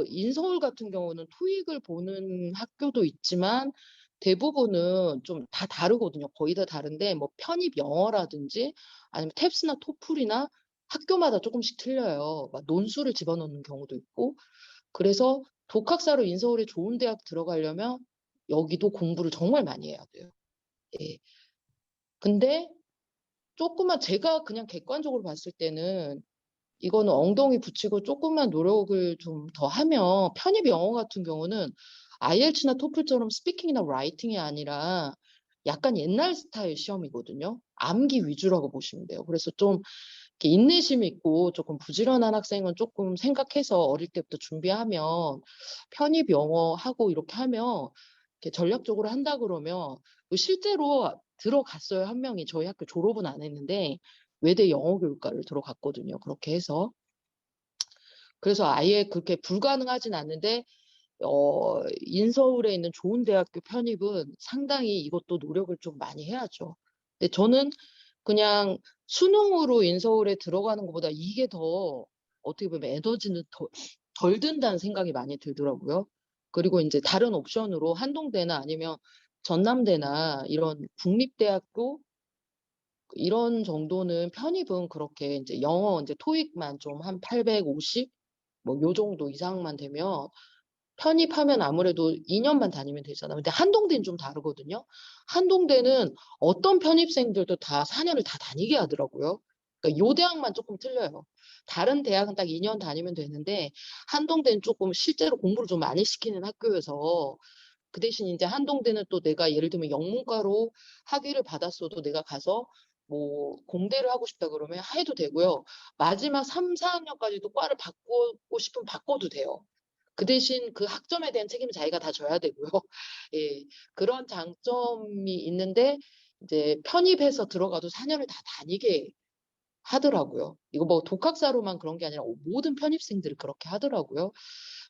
인서울 같은 경우는 토익을 보는 학교도 있지만 대부분은 좀 다 다르거든요. 거의 다 다른데 뭐 편입 영어라든지 아니면 탭스나 토플이나 학교마다 조금씩 틀려요. 막 논술을 집어넣는 경우도 있고. 그래서 독학사로 인서울에 좋은 대학 들어가려면 여기도 공부를 정말 많이 해야 돼요. 예. 근데 조금만 제가 그냥 객관적으로 봤을 때는 이거는 엉덩이 붙이고 조금만 노력을 좀 더 하면 편입 영어 같은 경우는 IELTS나 토플처럼 스피킹이나 라이팅이 아니라 약간 옛날 스타일 시험이거든요. 암기 위주라고 보시면 돼요. 그래서 좀 이렇게 인내심 있고 조금 부지런한 학생은 조금 생각해서 어릴 때부터 준비하면 편입 영어 하고 이렇게 하면 이렇게 전략적으로 한다 그러면 실제로 들어갔어요. 한 명이 저희 학교 졸업은 안 했는데 외대 영어 교육과를 들어갔거든요. 그렇게 해서. 그래서 아예 그렇게 불가능하진 않는데 인서울에 있는 좋은 대학교 편입은 상당히 이것도 노력을 좀 많이 해야죠. 근데 저는 그냥 수능으로 인서울에 들어가는 것보다 이게 더 어떻게 보면 에너지는 덜 든다는 생각이 많이 들더라고요. 그리고 이제 다른 옵션으로 한동대나 아니면 전남대나 이런 국립대학교 이런 정도는 편입은 그렇게 이제 영어 이제 토익만 좀 한 850 뭐 요 정도 이상만 되면 편입하면 아무래도 2년만 다니면 되잖아. 근데 한동대는 좀 다르거든요. 한동대는 어떤 편입생들도 다 4년을 다 다니게 하더라고요. 그러니까 요 대학만 조금 틀려요. 다른 대학은 딱 2년 다니면 되는데 한동대는 조금 실제로 공부를 좀 많이 시키는 학교여서 그 대신 이제 한동대는 또 내가 예를 들면 영문과로 학위를 받았어도 내가 가서 뭐 공대를 하고 싶다 그러면 해도 되고요. 마지막 3, 4학년까지도 과를 바꾸고 싶으면 바꿔도 돼요. 그 대신 그 학점에 대한 책임은 자기가 다 져야 되고요. 예, 그런 장점이 있는데 이제 편입해서 들어가도 4년을 다 다니게 하더라고요. 이거 뭐 독학사로만 그런 게 아니라 모든 편입생들이 그렇게 하더라고요.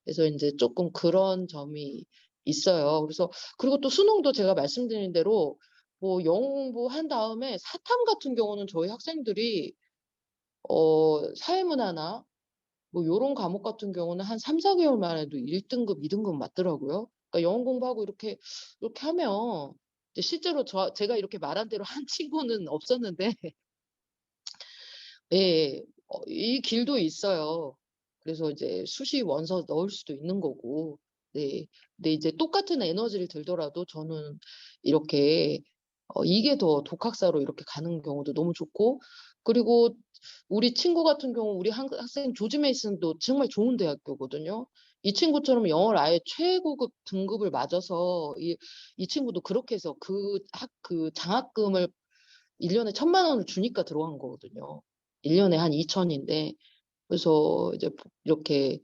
그래서 이제 조금 그런 점이 있어요. 그래서 그리고 또 수능도 제가 말씀드린 대로 뭐 영어 공부한 다음에 사탐 같은 경우는 저희 학생들이 사회문화나 뭐 요런 과목 같은 경우는 한 3, 4개월만 해도 1등급, 2등급 맞더라고요. 그러니까 영어 공부하고 이렇게 하면 이제 실제로 제가 이렇게 말한 대로 한 친구는 없었는데 예, 이 길도 있어요. 그래서 이제 수시 원서 넣을 수도 있는 거고. 네. 근데 이제 똑같은 에너지를 들더라도 저는 이렇게 이게 더 독학사로 이렇게 가는 경우도 너무 좋고, 그리고 우리 친구 같은 경우 우리 학생 조지 메이슨도 정말 좋은 대학교거든요. 이 친구처럼 영어를 아예 최고급 등급을 맞아서 이 친구도 그렇게 해서 그 장학금을 1년에 1,000만 원을 주니까 들어간 거거든요. 1년에 한 2천인데 그래서 이제 이렇게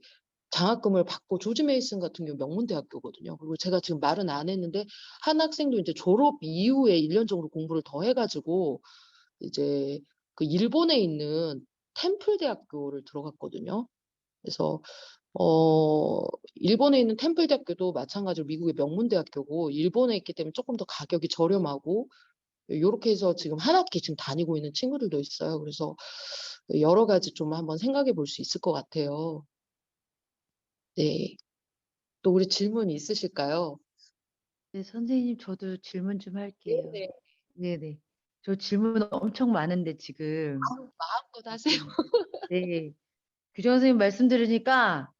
장학금을 받고 조지 메이슨 같은 경우 명문대학교거든요. 그리고 제가 지금 말은 안 했는데 한 학생도 이제 졸업 이후에 1년 정도 공부를 더 해가지고 이제 그 일본에 있는 템플 대학교를 들어갔거든요. 그래서 일본에 있는 템플 대학교도 마찬가지로 미국의 명문대학교고 일본에 있기 때문에 조금 더 가격이 저렴하고 요렇게 해서 지금 한 학기 지금 다니고 있는 친구들도 있어요. 그래서 여러 가지 좀 한번 생각해 볼 수 있을 것 같아요. 네. 또 우리 질문 있으실까요? 네, 선생님, 저도 질문 좀 할게요. 네네. 네네. 저 질문 엄청 많은데 지금. 마음껏 하세요. 네. 규정 선생님 말씀 들으니까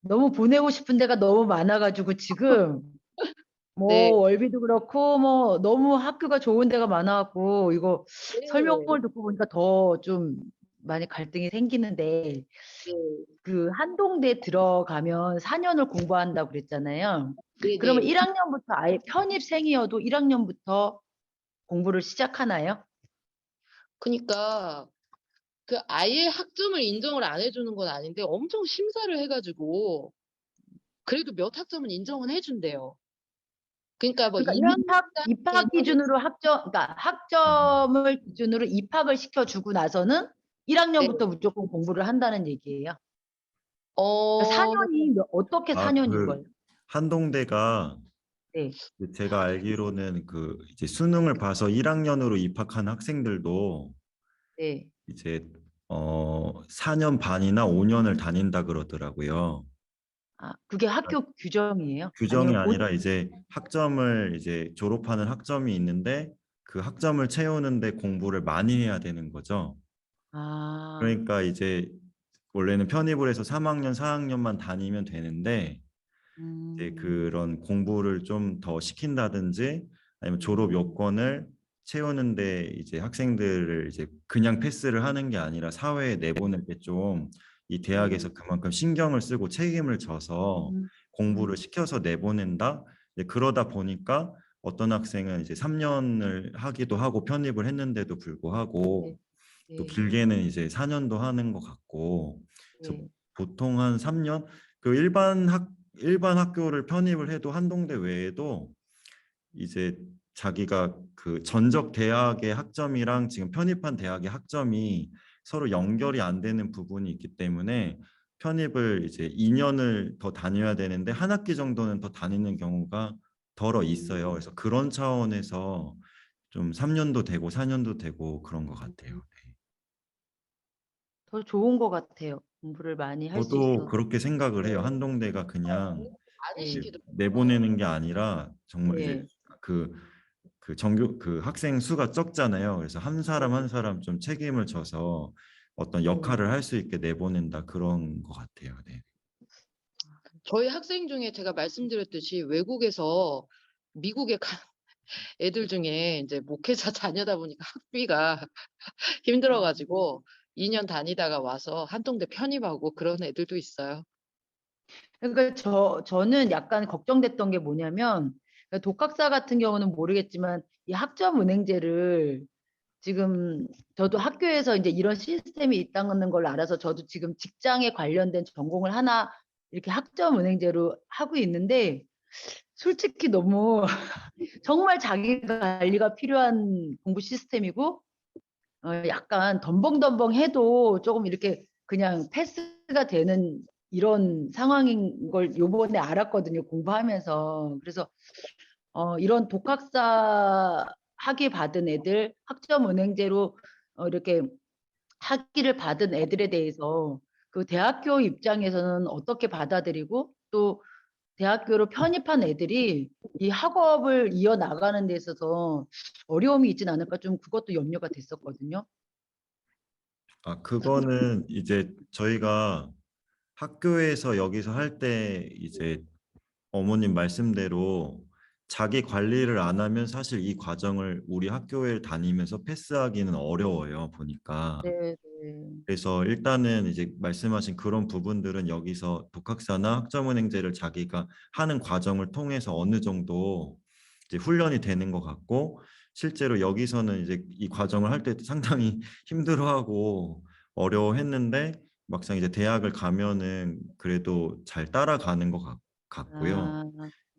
너무 보내고 싶은 데가 너무 많아가지고 지금 뭐 네. 월비도 그렇고 뭐 너무 학교가 좋은 데가 많아갖고 이거 네. 설명을 듣고 보니까 더 좀 많이 갈등이 생기는데 네. 그 한동대 들어가면 4년을 공부한다고 그랬잖아요. 그러면 네네. 1학년부터 아예 편입생이어도 1학년부터 공부를 시작하나요? 그러니까 그 아예 학점을 인정을 안 해주는 건 아닌데 엄청 심사를 해가지고 그래도 몇 학점은 인정은 해준대요. 그러니까 뭐 그러니까 2년 입학 기준으로 그러니까 학점을 기준으로 입학을 시켜주고 나서는 1학년부터 무조건 공부를 한다는 얘기예요. 그러니까 4년이 어떻게 아, 4년인 그 거예요? 한동대가 네, 제가 알기로는 그 이제 수능을 봐서 1학년으로 입학한 학생들도 네. 이제 4년 반이나 5년을 다닌다 그러더라고요. 아, 그게 학교 규정이에요? 규정이 아니면 아니라 이제 학점을 이제 졸업하는 학점이 있는데 그 학점을 채우는데 공부를 많이 해야 되는 거죠. 아, 그러니까 이제 원래는 편입을 해서 3학년, 4학년만 다니면 되는데 이제 그런 공부를 좀 더 시킨다든지 아니면 졸업 요건을 채우는데 이제 학생들을 이제 그냥 패스를 하는 게 아니라 사회에 내보낼 때 좀 이 대학에서 그만큼 신경을 쓰고 책임을 져서 공부를 시켜서 내보낸다. 이제 그러다 보니까 어떤 학생은 이제 3년을 하기도 하고 편입을 했는데도 불구하고 또 네, 길게는 이제 4년도 하는 것 같고 그래서 네. 보통 한 3년 그 일반 학교를 편입을 해도 한동대 외에도 이제 자기가 그 전적 대학의 학점이랑 지금 편입한 대학의 학점이 서로 연결이 안 되는 부분이 있기 때문에 편입을 이제 2년을 더 다녀야 되는데 한 학기 정도는 더 다니는 경우가 덜어 있어요. 그래서 그런 차원에서 좀 3년도 되고 4년도 되고 그런 것 같아요. 네. 더 좋은 것 같아요. 공부를 많이 할 수 저도 있어서. 그렇게 생각을 해요. 한동대가 그냥 많이 네, 이제 시키더라고요. 내보내는 게 아니라 정말 이제 네, 그, 그 정규 그 학생 수가 적잖아요. 그래서 한 사람 한 사람 좀 책임을 져서 어떤 역할을 할 수 있게 내보낸다 그런 것 같아요. 네. 저희 학생 중에 제가 말씀드렸듯이 외국에서 미국에 간 애들 중에 이제 목회자 자녀다 보니까 학비가 힘들어가지고 2년 다니다가 와서 한동대 편입하고 그런 애들도 있어요. 그러니까 저는 약간 걱정됐던 게 뭐냐면, 그러니까 독학사 같은 경우는 모르겠지만, 이 학점 은행제를 지금 저도 학교에서 이제 이런 시스템이 있다는 걸 알아서 저도 지금 직장에 관련된 전공을 하나 이렇게 학점 은행제로 하고 있는데, 솔직히 너무 정말 자기 관리가 필요한 공부 시스템이고, 약간 덤벙덤벙 해도 조금 이렇게 그냥 패스가 되는 이런 상황인 걸 요번에 알았거든요, 공부하면서. 그래서 이런 독학사 학위 받은 애들, 학점 은행제로 이렇게 학위를 받은 애들에 대해서 그 대학교 입장에서는 어떻게 받아들이고 또 대학교로 편입한 애들이 이 학업을 이어나가는 데 있어서 어려움이 있진 않을까 좀 그것도 염려가 됐었거든요. 아, 그거는 이제 저희가 학교에서 여기서 할 때 이제 어머님 말씀대로 자기 관리를 안 하면 사실 이 과정을 우리 학교에 다니면서 패스하기는 어려워요, 보니까. 네, 네. 그래서 일단은 이제 말씀하신 그런 부분들은 여기서 독학사나 학점은행제를 자기가 하는 과정을 통해서 어느 정도 이제 훈련이 되는 것 같고 실제로 여기서는 이제 이 과정을 할 때 상당히 힘들어하고 어려워했는데 막상 이제 대학을 가면은 그래도 잘 따라가는 것 같고요. 아,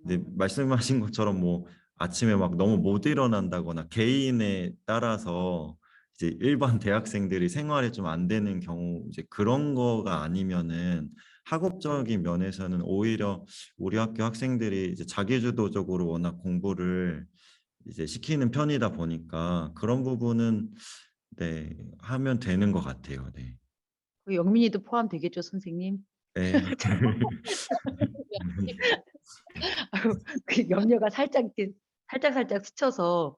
이제 말씀하신 것처럼 뭐 아침에 막 너무 못 일어난다거나 개인에 따라서 이제 일반 대학생들이 생활에 좀 안 되는 경우 이제 그런 거가 아니면은 학업적인 면에서는 오히려 우리 학교 학생들이 이제 자기주도적으로 워낙 공부를 이제 시키는 편이다 보니까 그런 부분은 네 하면 되는 것 같아요. 네. 그 영민이도 포함되겠죠, 선생님? 네. 그 염려가 살짝 이렇게 살짝 스쳐서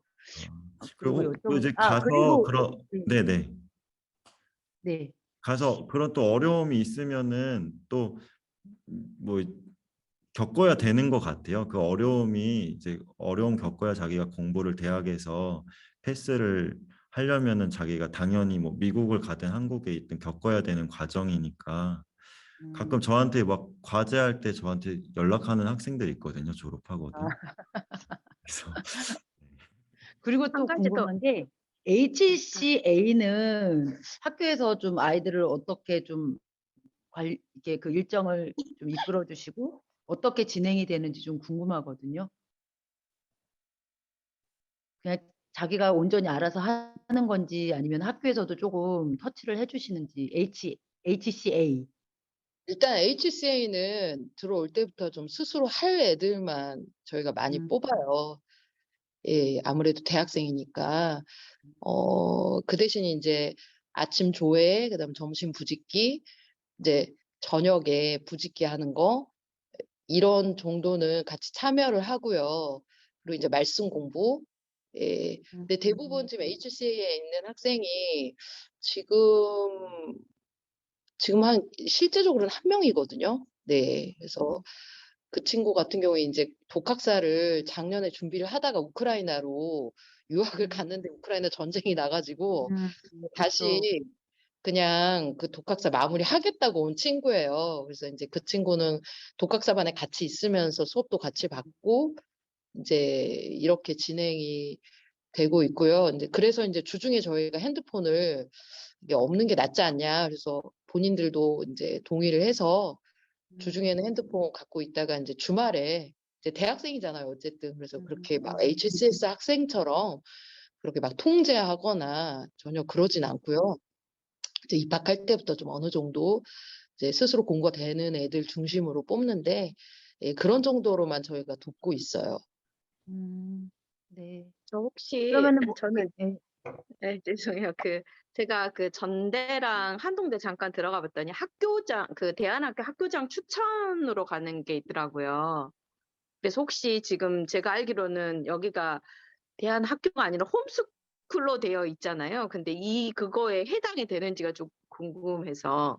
그리고 그리고 또 이제 가서 그리고 그런 네네. 네. 가서 그런 또 어려움이 있으면은 또 뭐 겪어야 되는 것 같아요. 그 어려움이 이제 어려움 겪어야 자기가 공부를 대학에서 패스를 하려면은 자기가 당연히 뭐 미국을 가든 한국에 있든 겪어야 되는 과정이니까 가끔 저한테 막 과제할 때 저한테 연락하는 학생들 있거든요. 졸업하고도. 그래서 그리고 한 또 가지 더, 궁금한 게 HCA는 학교에서 좀 아이들을 어떻게 좀 이렇게 그 일정을 좀 이끌어 주시고 어떻게 진행이 되는지 좀 궁금하거든요. 그냥 자기가 온전히 알아서 하는 건지 아니면 학교에서도 조금 터치를 해 주시는지. HCA. 일단 HCA는 들어올 때부터 좀 스스로 할 애들만 저희가 많이 음. 뽑아요. 예, 아무래도 대학생이니까. 그 대신 이제 아침 조회, 그다음 점심 부짓기, 이제 저녁에 부짓기 하는 거, 이런 정도는 같이 참여를 하고요. 그리고 이제 말씀 공부. 예. 근데 대부분 지금 HCA에 있는 학생이 지금 실제적으로는 한 명이거든요. 네. 그래서 그 친구 같은 경우에 이제 독학사를 작년에 준비를 하다가 우크라이나로 유학을 갔는데 우크라이나 전쟁이 나가지고 그쵸. 다시 그냥 그 독학사 마무리하겠다고 온 친구예요. 그래서 이제 그 친구는 독학사반에 같이 있으면서 수업도 같이 받고 이제 이렇게 진행이 되고 있고요. 이제 그래서 이제 주중에 저희가 핸드폰을 이게 없는 게 낫지 않냐. 그래서 본인들도 이제 동의를 해서 주중에는 핸드폰 갖고 있다가 이제 주말에 이제 대학생이잖아요. 어쨌든. 그래서 그렇게 막 HCS 학생처럼 그렇게 막 통제하거나 전혀 그러진 않고요. 이제 입학할 때부터 좀 어느 정도 이제 스스로 공부가 되는 애들 중심으로 뽑는데 예, 그런 정도로만 저희가 돕고 있어요. 네. 저 혹시 그러면은 뭐 저는 네. 네, 죄송해요. 제가 전대랑 한동대 잠깐 들어가 봤더니 대안학교 학교장 추천으로 가는 게 있더라고요. 그래서 혹시 지금 제가 알기로는 여기가 대안학교가 아니라 홈스쿨로 되어 있잖아요. 근데 그거에 해당이 되는지가 좀 궁금해서.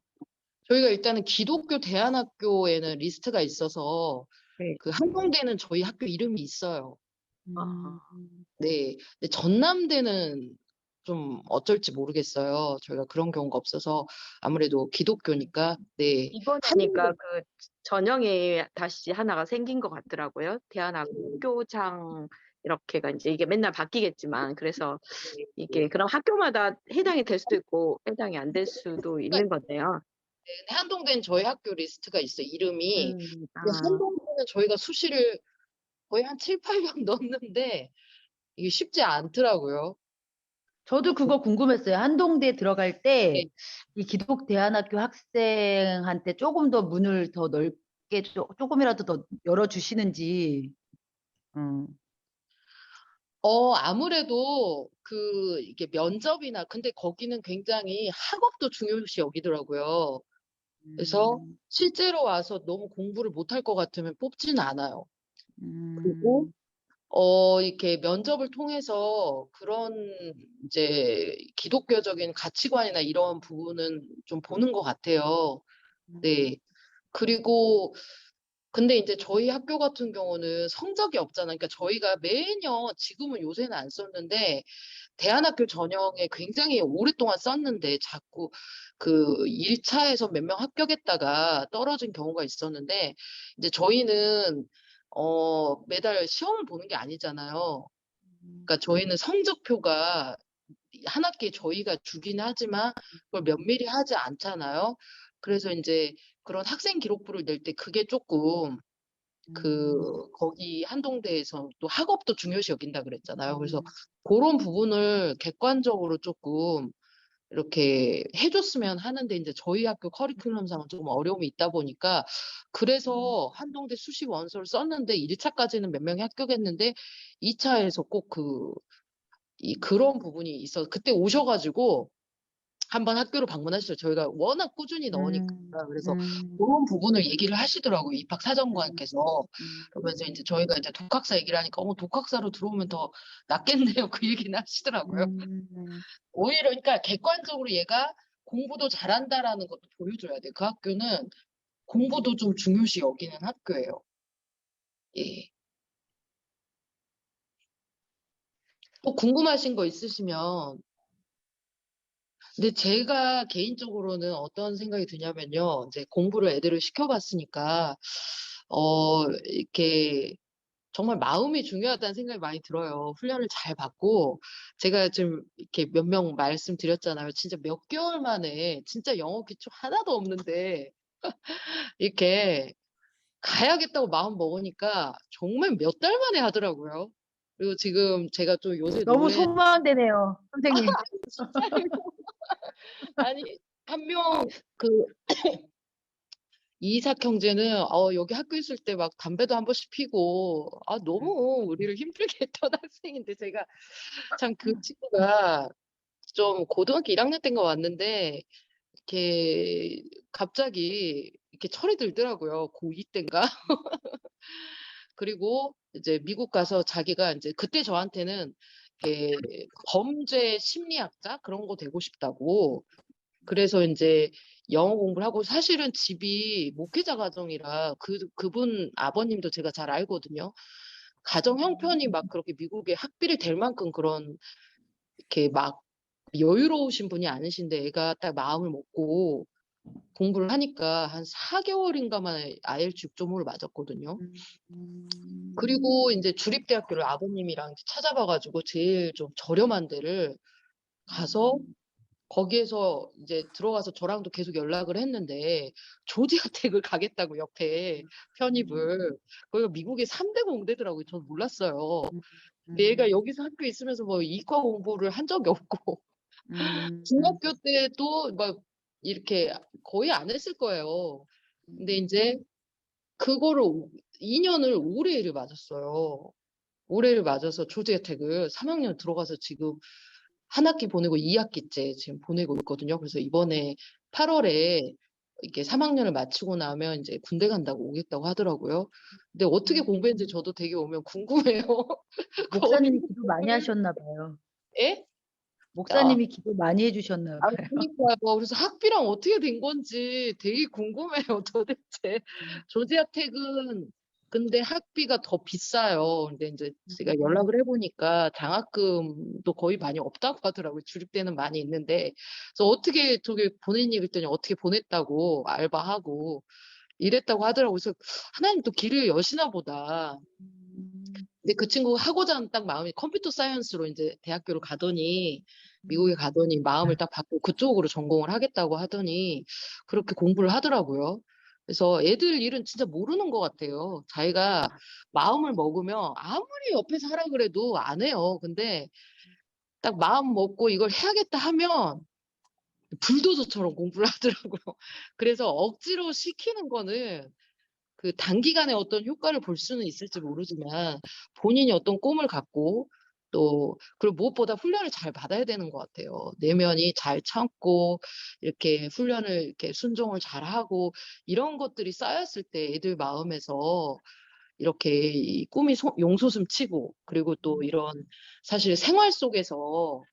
저희가 일단은 기독교 대안학교에는 리스트가 있어서 네. 그 한동대는 저희 학교 이름이 있어요. 아. 네. 근데 전남대는 좀 어쩔지 모르겠어요. 저희가 그런 경우가 없어서 아무래도 기독교니까. 네. 이번에니까 전형이 다시 하나가 생긴 것 같더라고요. 대안학교장 이렇게가 이제 이게 맨날 바뀌겠지만 그래서 이게 그럼 학교마다 해당이 될 수도 있고 해당이 안 될 수도 있는 거네요. 네, 한동대는 저희 학교 리스트가 있어요. 이름이. 근데 아. 한동대는 저희가 수시를 거의 한 7, 8년 넣었는데 이게 쉽지 않더라고요. 저도 그거 궁금했어요. 한동대 들어갈 때 네. 이 기독 대안학교 학생한테 조금 더 문을 더 넓게 조금이라도 더 열어 주시는지. 아무래도 이게 면접이나 근데 거기는 굉장히 학업도 중요시 여기더라고요. 그래서 실제로 와서 너무 공부를 못할 것 같으면 뽑지는 않아요. 그리고 이렇게 면접을 통해서 그런 이제 기독교적인 가치관이나 이런 부분은 좀 보는 것 같아요. 네. 그리고 근데 이제 저희 학교 같은 경우는 성적이 없잖아요. 그러니까 저희가 매년 지금은 요새는 안 썼는데 대안학교 전형에 굉장히 오랫동안 썼는데 자꾸 그 1차에서 몇 명 합격했다가 떨어진 경우가 있었는데 이제 저희는 매달 시험을 보는 게 아니잖아요. 그러니까 저희는 성적표가 한 학기에 저희가 주긴 하지만 그걸 면밀히 하지 않잖아요. 그래서 인제 그런 학생 기록부를 낼 때 그게 쪼끔 거기 한동대에서 또 학업도 중요시 여긴다 그랬잖아요. 그래서 고런 부분을 객관적으로 쪼끔 이렇게 해 줬으면 하는데 인제 저희 학교 커리큘럼상은 좀 어려움이 있다 보니까 그래서 한동대 수시 원서를 썼는데 1 차까지는 몇 명이 합격했는데 2 차에서 꼭 그런 부분이 있어서 그때 오셔 가지고 한번 학교를 방문하시죠. 저희가 워낙 꾸준히 넣으니까. 그래서 고런 부분을 얘기를 하시더라고요, 입학사정관께서. 그러면서 인제 저희가 이제 독학사 얘기를 하니까 독학사로 들어오면 더 낫겠네요." 그 얘기는 하시더라고요. 오히려 그러니까 객관적으로 얘가 공부도 잘한다라는 것도 보여줘야 돼요. 그 학교는 공부도 좀 중요시 여기는 학교예요. 예. 또 궁금하신 거 있으시면 근데 제가 개인적으로는 어떤 생각이 드냐면요. 이제 공부를 애들을 시켜 봤으니까 이렇게 정말 마음이 중요하다는 생각이 많이 들어요. 훈련을 잘 받고 제가 지금 이렇게 몇 명 말씀드렸잖아요. 진짜 몇 개월 만에 진짜 영어 기초 하나도 없는데 이렇게 가야겠다고 마음 먹으니까 정말 몇 달 만에 하더라고요. 그리고 지금 제가 좀 요새 너무 놀래 소망되네요, 선생님. 진짜요. 아니 한 명 그 이삭 형제는 여기 학교 있을 때 막 담배도 한 번씩 피고 너무 우리를 힘들게 했던 학생인데 제가 참 그 친구가 좀 고등학교 1학년 때인가 왔는데 이렇게 갑자기 이렇게 철이 들더라고요. 고2 때인가? 그리고 이제 미국 가서 자기가 이제 그때 저한테는 이렇게 범죄 심리학자 그런 거 되고 싶다고. 그래서 이제 영어 공부를 하고 사실은 집이 목회자 가정이라 그분 아버님도 제가 잘 알거든요. 가정 형편이 막 그렇게 미국에 학비를 댈 만큼 그런 이렇게 막 여유로우신 분이 아니신데 애가 딱 마음을 먹고 공부를 하니까 한 4개월인가 만에 IELTS 6.5를 맞았거든요. 그리고 이제 주립대학교를 아버님이랑 찾아봐가지고 제일 좀 저렴한 데를 가서 거기에서 이제 들어가서 저랑도 계속 연락을 했는데 조지아텍을 가겠다고 옆에 편입을. 거기가 미국의 3대 공대더라고요. 저는 몰랐어요. 근데 얘가 여기서 학교에 있으면서 뭐 이과 공부를 한 적이 없고 중학교 때도 막 이렇게 거의 안 했을 거예요. 근데 이제 그거를 2년을 올해를 맞았어요. 올해를 맞아서 조지아텍을 3학년 들어가서 지금 한 학기 보내고 2학기째 지금 보내고 있거든요. 그래서 이번에 8월에 이렇게 3학년을 마치고 나면 이제 군대 간다고 오겠다고 하더라고요. 근데 어떻게 공부했는지 저도 되게 오면 궁금해요. 거기 목사님이 기도 많이 하셨나 봐요. 예? 목사님이 기도 많이 해주셨나 봐요. 그러니까요. 그래서 학비랑 어떻게 된 건지 되게 궁금해요, 도대체. 조지아텍은 근데 학비가 더 비싸요. 근데 이제 제가 연락을 해보니까 장학금도 거의 많이 없다고 하더라고요. 주립대는 많이 있는데. 그래서 어떻게 저기 보냈니? 그랬더니 어떻게 보냈다고 알바하고 이랬다고 하더라고요. 그래서 하나님 또 길을 여시나 보다. 근데 그 친구가 하고자 하는 딱 마음이 컴퓨터 사이언스로 이제 대학교를 가더니 미국에 가더니 마음을 딱 받고 그쪽으로 전공을 하겠다고 하더니 그렇게 공부를 하더라고요. 그래서 애들 일은 진짜 모르는 것 같아요. 자기가 마음을 먹으면 아무리 옆에서 하라 그래도 안 해요. 근데 딱 마음 먹고 이걸 해야겠다 하면 불도저처럼 공부를 하더라고요. 그래서 억지로 시키는 거는 그 단기간에 어떤 효과를 볼 수는 있을지 모르지만 본인이 어떤 꿈을 갖고 또 그리고 무엇보다 훈련을 잘 받아야 되는 것 같아요. 내면이 잘 참고 이렇게 훈련을 이렇게 순종을 잘 하고 이런 것들이 쌓였을 때 애들 마음에서 이렇게 이 꿈이 용솟음 치고 그리고 또 이런 사실 생활 속에서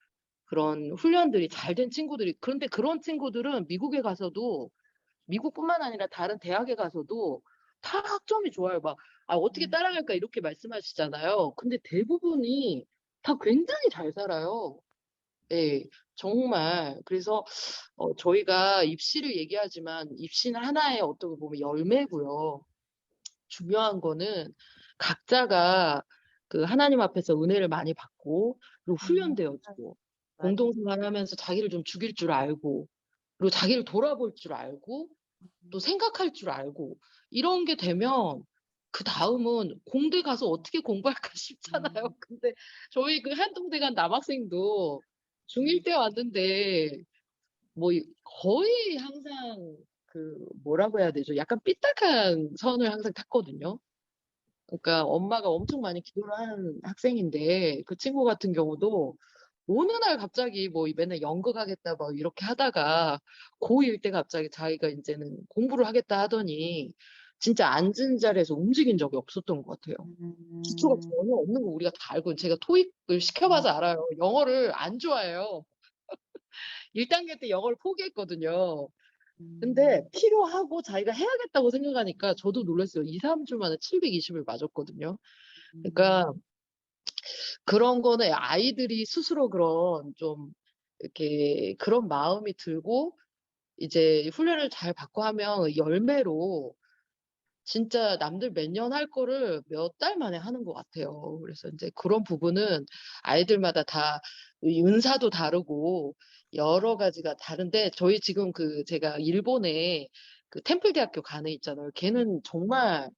그런 훈련들이 잘 된 친구들이 그런데 그런 친구들은 미국에 가서도 미국뿐만 아니라 다른 대학에 가서도 다 학점이 좋아요. 막, 어떻게 따라갈까 이렇게 말씀하시잖아요. 근데 대부분이 다 굉장히 잘 살아요. 예, 정말. 그래서, 저희가 입시를 얘기하지만 입시는 하나의 어떻게 보면 열매고요. 중요한 거는 각자가 그 하나님 앞에서 은혜를 많이 받고, 그리고 훈련되어지고, 공동생활하면서 자기를 좀 죽일 줄 알고, 그리고 자기를 돌아볼 줄 알고, 또 생각할 줄 알고 이런 게 되면 그 다음은 공대 가서 어떻게 공부할까 싶잖아요. 근데 저희 그 한동대 간 남학생도 중1 때 왔는데 뭐 거의 항상 그 뭐라고 해야 되죠? 약간 삐딱한 선을 항상 탔거든요. 그러니까 엄마가 엄청 많이 기도를 하는 학생인데 그 친구 같은 경우도 어느 날 갑자기 뭐 맨날 연극 하겠다 막 이렇게 하다가 고1 때 갑자기 자기가 이제는 공부를 하겠다 하더니 진짜 앉은 자리에서 움직인 적이 없었던 것 같아요. 기초가 전혀 없는 거 우리가 다 알고 제가 토익을 시켜봐서 알아요. 영어를 안 좋아해요. 1단계 때 영어를 포기했거든요. 근데 필요하고 자기가 해야겠다고 생각하니까 저도 놀랐어요. 2, 3주 만에 720을 맞았거든요. 그러니까 그런 거는 아이들이 스스로 그런 좀 이렇게 그런 마음이 들고 이제 훈련을 잘 받고 하면 열매로 진짜 남들 몇 년 할 거를 몇 달 만에 하는 것 같아요. 그래서 이제 그런 부분은 아이들마다 다 은사도 다르고 여러 가지가 다른데 저희 지금 제가 일본에 그 템플 대학교 가는 있잖아요. 걔는 정말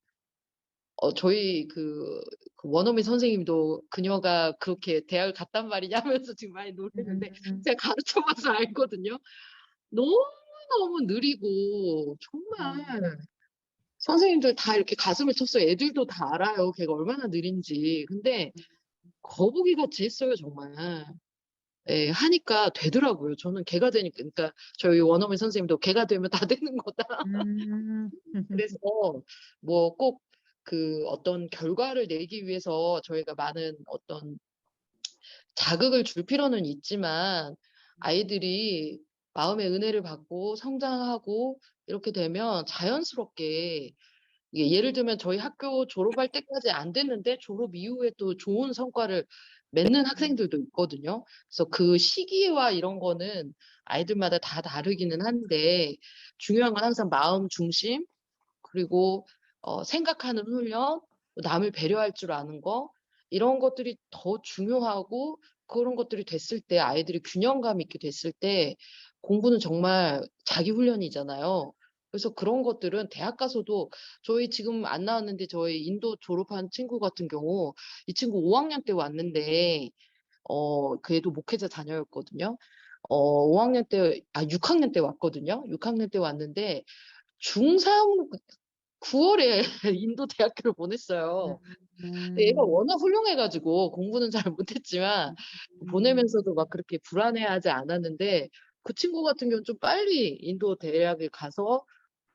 저희 그 원어민 선생님도 그녀가 그렇게 대학을 갔단 말이냐 하면서 지금 많이 놀랐는데 제가 가르쳐 봐서 알거든요. 너무너무 느리고 정말 선생님들 다 이렇게 가슴을 쳤어요. 애들도 다 알아요. 걔가 얼마나 느린지. 근데 거북이 같이 했어요, 정말. 예, 하니까 되더라고요. 저는 걔가 되니까, 그러니까 저희 원어민 선생님도 걔가 되면 다 되는 거다. 음. 그래서 뭐 꼭 어떤 결과를 내기 위해서 저희가 많은 어떤 자극을 줄 필요는 있지만 아이들이 마음의 은혜를 받고 성장하고 이렇게 되면 자연스럽게 이게 예를 들면 저희 학교 졸업할 때까지 안 됐는데 졸업 이후에 또 좋은 성과를 맺는 학생들도 있거든요. 그래서 그 시기와 이런 거는 아이들마다 다 다르기는 한데 중요한 건 항상 마음 중심 그리고 생각하는 훈련, 남을 배려할 줄 아는 거 이런 것들이 더 중요하고 그런 것들이 됐을 때 아이들이 균형감 있게 됐을 때 공부는 정말 자기 훈련이잖아요. 그래서 그런 것들은 대학 가서도 저희 지금 안 나왔는데 저희 인도 졸업한 친구 같은 경우 이 친구 5학년 때 왔는데 걔도 목회자 자녀였거든요. 5학년 때, 6학년 때 왔거든요. 6학년 때 왔는데 중3 9월에 인도 대학교를 보냈어요. 근데 얘가 워낙 훌륭해가지고 공부는 잘 못했지만 보내면서도 막 그렇게 불안해하지 않았는데 그 친구 같은 경우는 좀 빨리 인도 대학에 가서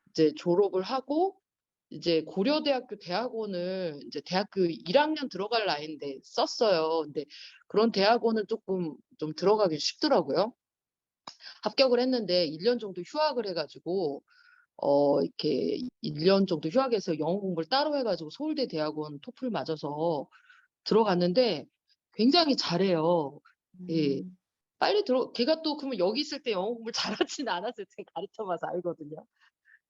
이제 졸업을 하고 이제 고려대학교 대학원을 이제 대학교 1학년 들어갈 나이인데 썼어요. 근데 그런 대학원은 조금 좀 들어가기 쉽더라고요. 합격을 했는데 1년 정도 휴학을 해가지고 이렇게 1년 정도 휴학해서 영어 공부를 따로 해가지고 서울대 대학원 토플 맞아서 들어갔는데 굉장히 잘해요. 예. 걔가 또 그러면 여기 있을 때 영어 공부를 잘하지는 않았어요. 제가 가르쳐 봐서 알거든요.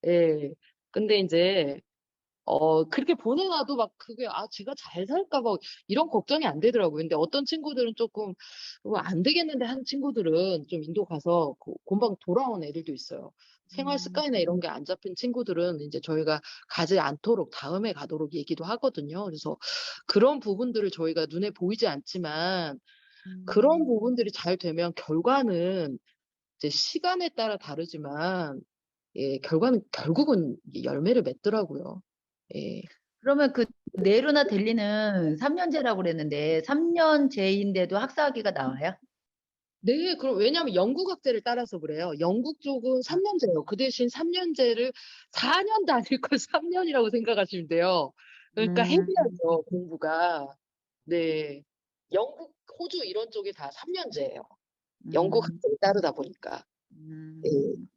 예. 근데 이제 그렇게 보내놔도 막 그게, 제가 잘 살까 봐 이런 걱정이 안 되더라고요. 근데 어떤 친구들은 조금, 안 되겠는데 하는 친구들은 좀 인도 가서 금방 돌아온 애들도 있어요. 생활 습관이나 이런 게 안 잡힌 친구들은 이제 저희가 가지 않도록 다음에 가도록 얘기도 하거든요. 그래서 그런 부분들을 저희가 눈에 보이지 않지만 그런 부분들이 잘 되면 결과는 이제 시간에 따라 다르지만, 예, 결국은 열매를 맺더라고요. 예. 그러면 그 네로나 델리는 3년제라고 그랬는데 3년제인데도 학사학위가 나와요? 네, 그럼 왜냐하면 영국 학제를 따라서 그래요. 영국 쪽은 3년제예요. 그 대신 3년제를 4년 다닐 걸 3년이라고 생각하시면 돼요. 그러니까 음, 헤비하죠, 공부가. 네. 영국, 호주 이런 쪽이 다 3년제예요. 영국 음, 학제를 따르다 보니까. 예. 음.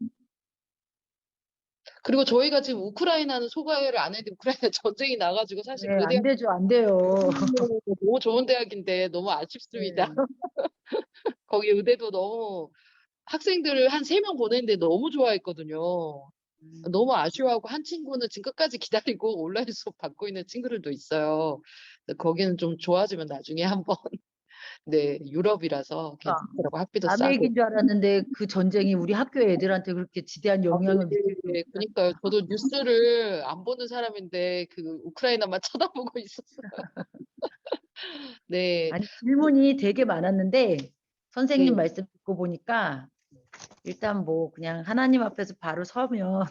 그리고 저희가 지금 우크라이나는 소개를 안 했는데 우크라이나 전쟁이 나가지고 사실 네, 그 안 대학 되죠, 안 돼요. 너무 좋은 대학인데 너무 아쉽습니다. 네. 거기 의대도 너무 학생들을 한 3명 보냈는데 너무 좋아했거든요. 너무 아쉬워하고 한 친구는 지금 끝까지 기다리고 온라인 수업 받고 있는 친구들도 있어요. 그래서 거기는 좀 좋아지면 나중에 한번 네, 유럽이라서 그러니까 괜찮더라고. 학비도 남의 싸고. 얘기인 줄 알았는데 그 전쟁이 우리 학교 애들한테 그렇게 지대한 영향을 미칠 줄 네, 그러니까요. 저도 뉴스를 안 보는 사람인데 그 우크라이나만 쳐다보고 있었어요. 네. 아니, 질문이 되게 많았는데 선생님 네. 말씀 듣고 보니까 일단 뭐 그냥 하나님 앞에서 바로 서면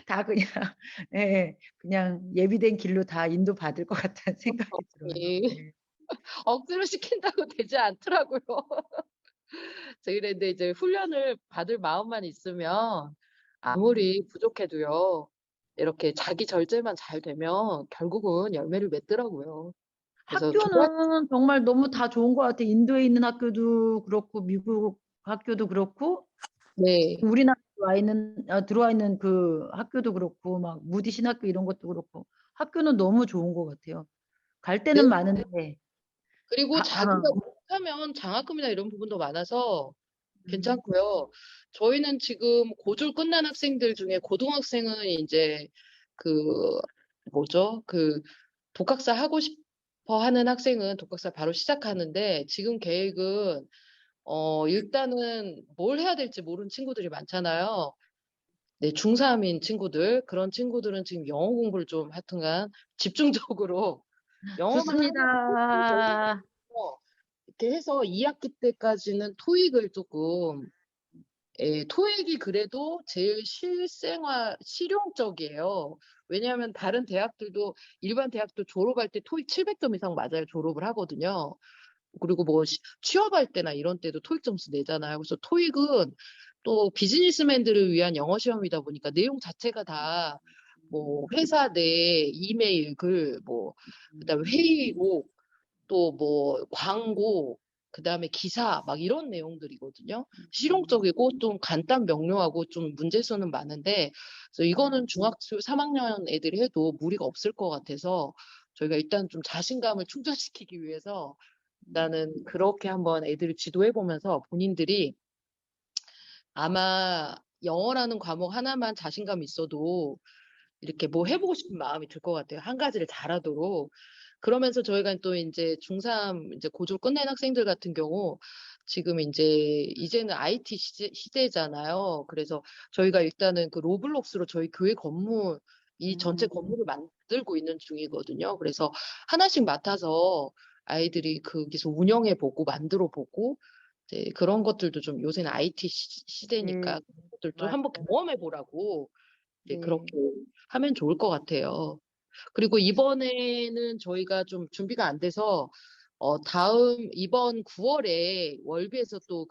다 그냥 예, 그냥 예비된 길로 다 인도받을 것 같다는 생각이 들어요. 예. 네. 억지로 시킨다고 되지 않더라고요. 그런데 이제 훈련을 받을 마음만 있으면 아무리 부족해도요. 이렇게 자기 절제만 잘 되면 결국은 열매를 맺더라고요. 그래서 학교는 정말 너무 다 좋은 것 같아요. 인도에 있는 학교도 그렇고 미국 학교도 그렇고 네. 우리나라에 들어와 있는 그 학교도 그렇고 막 무디 신학교 이런 것도 그렇고 학교는 너무 좋은 것 같아요. 갈 네. 데는 많은데 그리고 자기가 아, 못하면 장학금이나 이런 부분도 많아서 괜찮고요. 저희는 지금 고졸 끝난 학생들 중에 고등학생은 이제 그 뭐죠? 그 독학사 하고 싶어 하는 학생은 독학사 바로 시작하는데 지금 계획은 일단은 뭘 해야 될지 모르는 친구들이 많잖아요. 네, 중3인 친구들. 그런 친구들은 지금 영어 공부를 좀 하여튼간 집중적으로 영어만 하면 좋습니다. 이렇게 해서 2학기 때까지는 토익을 조금 토익이 그래도 제일 실용적이에요. 왜냐하면 다른 대학들도 일반 대학도 졸업할 때 토익 700점 이상 맞아야 졸업을 하거든요. 그리고 뭐 취업할 때나 이런 때도 토익 점수 내잖아요. 그래서 토익은 또 비즈니스맨들을 위한 영어 시험이다 보니까 내용 자체가 다 뭐 회사 내 이메일 글, 뭐 그다음에 회의록, 또 뭐 광고, 그다음에 기사 막 이런 내용들이거든요. 실용적이고 좀 간단 명료하고 좀 문제수는 많은데 그래서 이거는 중학교 3학년 애들이 해도 무리가 없을 것 같아서 저희가 일단 좀 자신감을 충전시키기 위해서 나는 그렇게 한번 애들을 지도해 보면서 본인들이 아마 영어라는 과목 하나만 자신감이 있어도 이렇게 뭐 해보고 싶은 마음이 들 것 같아요. 한 가지를 잘하도록. 그러면서 저희가 또 이제 중3 이제 고졸 끝낸 학생들 같은 경우 지금 이제는 IT 시대잖아요. 그래서 저희가 일단은 그 로블록스로 저희 교회 건물 이 전체 건물을 만들고 있는 중이거든요. 그래서 하나씩 맡아서 아이들이 거기서 운영해 보고 만들어 보고 이제 그런 것들도 좀 요새는 IT 시대니까 네, 그런 것들도 맞아요. 한번 경험해 보라고 이제 네. 그렇게 하면 좋을 것 같아요. 그리고 이번에는 저희가 좀 준비가 안 돼서 이번 9월에 월비에서 또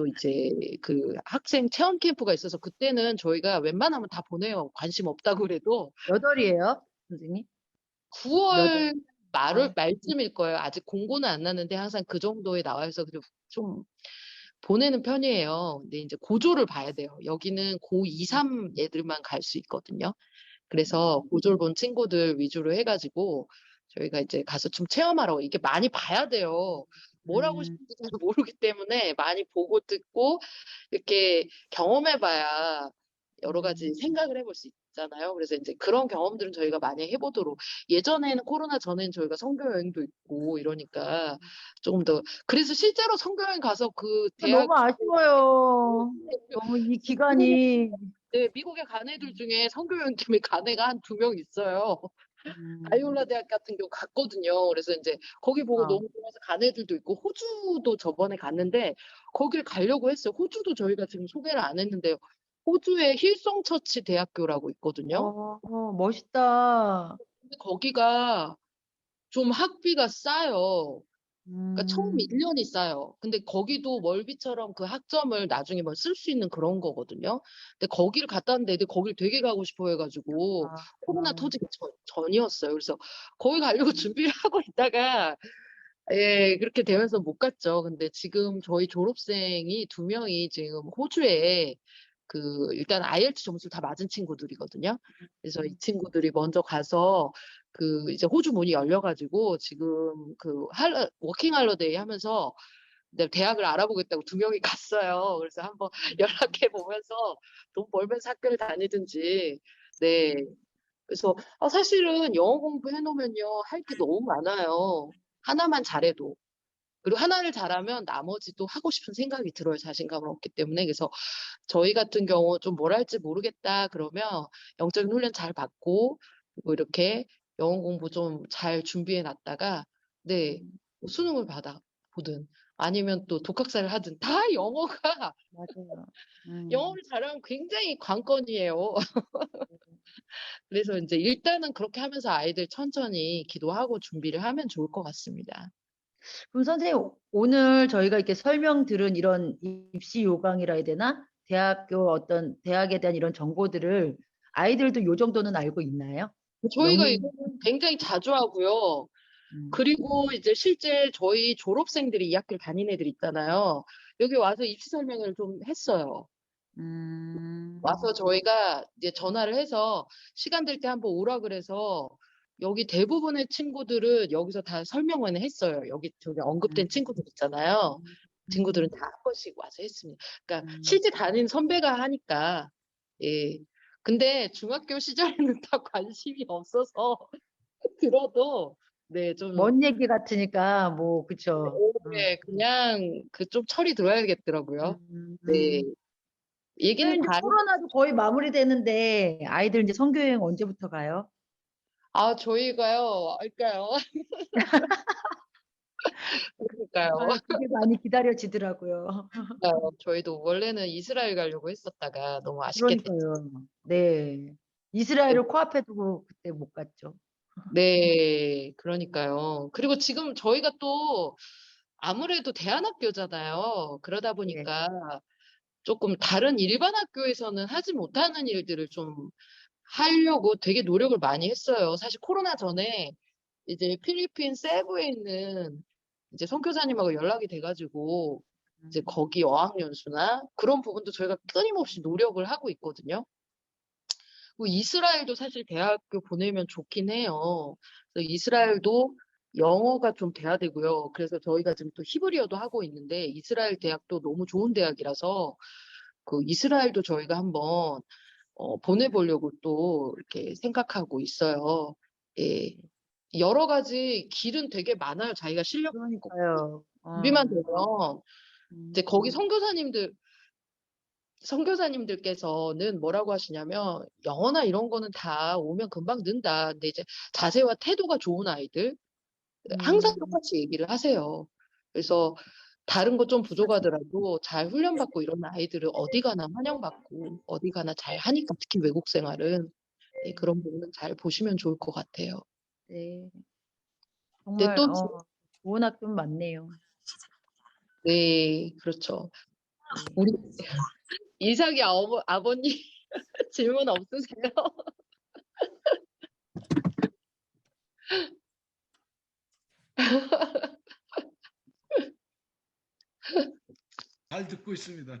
이제 그 학생 체험 캠프가 있어서 그때는 저희가 웬만하면 다 보내요. 관심 없다고 그래도. 몇 월이에요, 선생님? 몇 월? 9월 말쯤일 거예요. 아직 공고는 안 났는데 항상 그 정도에 나와 있어서 좀 보내는 편이에요. 근데 이제 고조를 봐야 돼요. 여기는 고 2, 3 애들만 갈 수 있거든요. 그래서 고졸 본 친구들 위주로 해가지고 저희가 이제 가서 좀 체험하라고 이게 많이 봐야 돼요. 뭘 하고 싶은지 잘 모르기 때문에 많이 보고 듣고 이렇게 경험해봐야 여러 가지 생각을 해볼 수 있잖아요. 그래서 이제 그런 경험들은 저희가 많이 해보도록 예전에는 코로나 전에는 저희가 선교 여행도 있고 이러니까 조금 더 그래서 실제로 선교 여행 가서 그 대학 너무 아쉬워요. 너무 이 기간이. 네, 미국에 간 애들 중에 선교 여행 팀에 간 애가 한 2명 있어요. 바이올라 대학 같은 경우 갔거든요. 그래서 이제 거기 보고 아, 너무 좋아서 간 애들도 있고 호주도 저번에 갔는데 거길 가려고 했어요. 호주도 저희가 지금 소개를 안 했는데요. 호주에 힐송 처치 대학교라고 있거든요. 멋있다. 근데 거기가 좀 학비가 싸요. 그러니까 처음 1년이 싸요. 근데 거기도 월비처럼 그 학점을 나중에 뭐 쓸 수 있는 그런 거거든요. 근데 거기를 갔다 왔는데 애들 거기를 되게 가고 싶어 해가지고 코로나 터지기 전이었어요. 그래서 거기 가려고 준비를 하고 있다가 그렇게 되면서 못 갔죠. 근데 지금 저희 졸업생이 2명이 지금 호주에 일단 IELTS 점수를 다 맞은 친구들이거든요. 그래서 이 친구들이 먼저 가서 이제 호주 문이 열려가지고 지금 워킹 할러데이 하면서 대학을 알아보겠다고 2명이 갔어요. 그래서 한번 연락해 보면서 돈 벌면서 학교를 다니든지. 네. 그래서 사실은 영어 공부해 놓으면요. 할 게 너무 많아요. 하나만 잘해도. 그리고 하나를 잘하면 나머지도 하고 싶은 생각이 들어요. 자신감을 얻기 때문에. 그래서 저희 같은 경우 좀 뭘 할지 모르겠다 그러면 영적인 훈련 잘 받고 그리고 이렇게 영어 공부 좀 잘 준비해 놨다가 네, 수능을 받아 보든 아니면 또 독학사를 하든 다 영어가 맞아요. 영어를 잘하면 굉장히 관건이에요. 그래서 이제 일단은 그렇게 하면서 아이들 천천히 기도하고 준비를 하면 좋을 것 같습니다. 그럼 선생님, 오늘 저희가 이렇게 설명 들은 이런 입시 요강이라 해야 되나? 대학에 대한 이런 정보들을 아이들도 요 정도는 알고 있나요? 저희가 영문. 이거는 굉장히 자주 하고요. 음, 그리고 이제 실제 저희 졸업생들이 이 학교를 다닌 애들 있잖아요. 여기 와서 입시 설명을 좀 했어요. 와서 저희가 이제 전화를 해서 시간 될 때 한번 오라 그래서 여기 대부분의 친구들은 여기서 다 설명을 했어요. 여기 저기 언급된 친구들 있잖아요. 친구들은 다 한 번씩 와서 했습니다. 그러니까 실제 다닌 선배가 하니까 예. 근데 중학교 시절에는 다 관심이 없어서 들어도 네, 좀 먼 얘기 같으니까 뭐 그쵸. 네, 그냥 그 좀 철이 들어야겠더라고요. 네. 음. 얘기는 이제 다 코로나도 거의 마무리되는데 아이들 이제 선교 여행 언제부터 가요? 저희가요. 알까요? 그러니까요. 아, 그게 많이 기다려지더라고요. 저희도 원래는 이스라엘 가려고 했었다가 너무 아쉽게 됐죠. 그러니까요. 네. 이스라엘을 코앞에 두고 그때 못 갔죠. 네, 그러니까요. 그리고 지금 저희가 또 아무래도 대안학교잖아요. 그러다 네. 보니까 조금 다른 일반 학교에서는 하지 못하는 일들을 좀 하려고 되게 노력을 많이 했어요. 사실 코로나 전에 이제 필리핀 세부에 있는 이제 선교사님하고 연락이 돼가지고 이제 거기 어학연수나 그런 부분도 저희가 끊임없이 노력을 하고 있거든요. 뭐 이스라엘도 사실 대학교 보내면 좋긴 해요. 그래서 이스라엘도 영어가 좀 돼야 되고요. 그래서 저희가 지금 또 히브리어도 하고 있는데 이스라엘 대학도 너무 좋은 대학이라서 그 이스라엘도 저희가 한번 보내보려고 또 이렇게 생각하고 있어요. 예. 여러 가지 길은 되게 많아요. 자기가 실력 있고. 그러니까요. 준비만 되면 이제 거기 음. 선교사님들께서는 뭐라고 하시냐면 영어나 이런 거는 다 오면 금방 는다. 근데 이제 자세와 태도가 좋은 아이들 항상 음. 똑같이 얘기를 하세요. 그래서 다른 거 좀 부족하더라도 잘 훈련받고 이런 아이들을 어디 가나 환영받고 어디 가나 잘 하니까 특히 외국 생활은 네, 그런 부분은 잘 보시면 좋을 것 같아요. 네. 근데 정말 또 좋은 학교는 많네요. 네, 그렇죠. 네. 우리 이삭이 아버님 질문 없으세요? 잘 듣고 있습니다.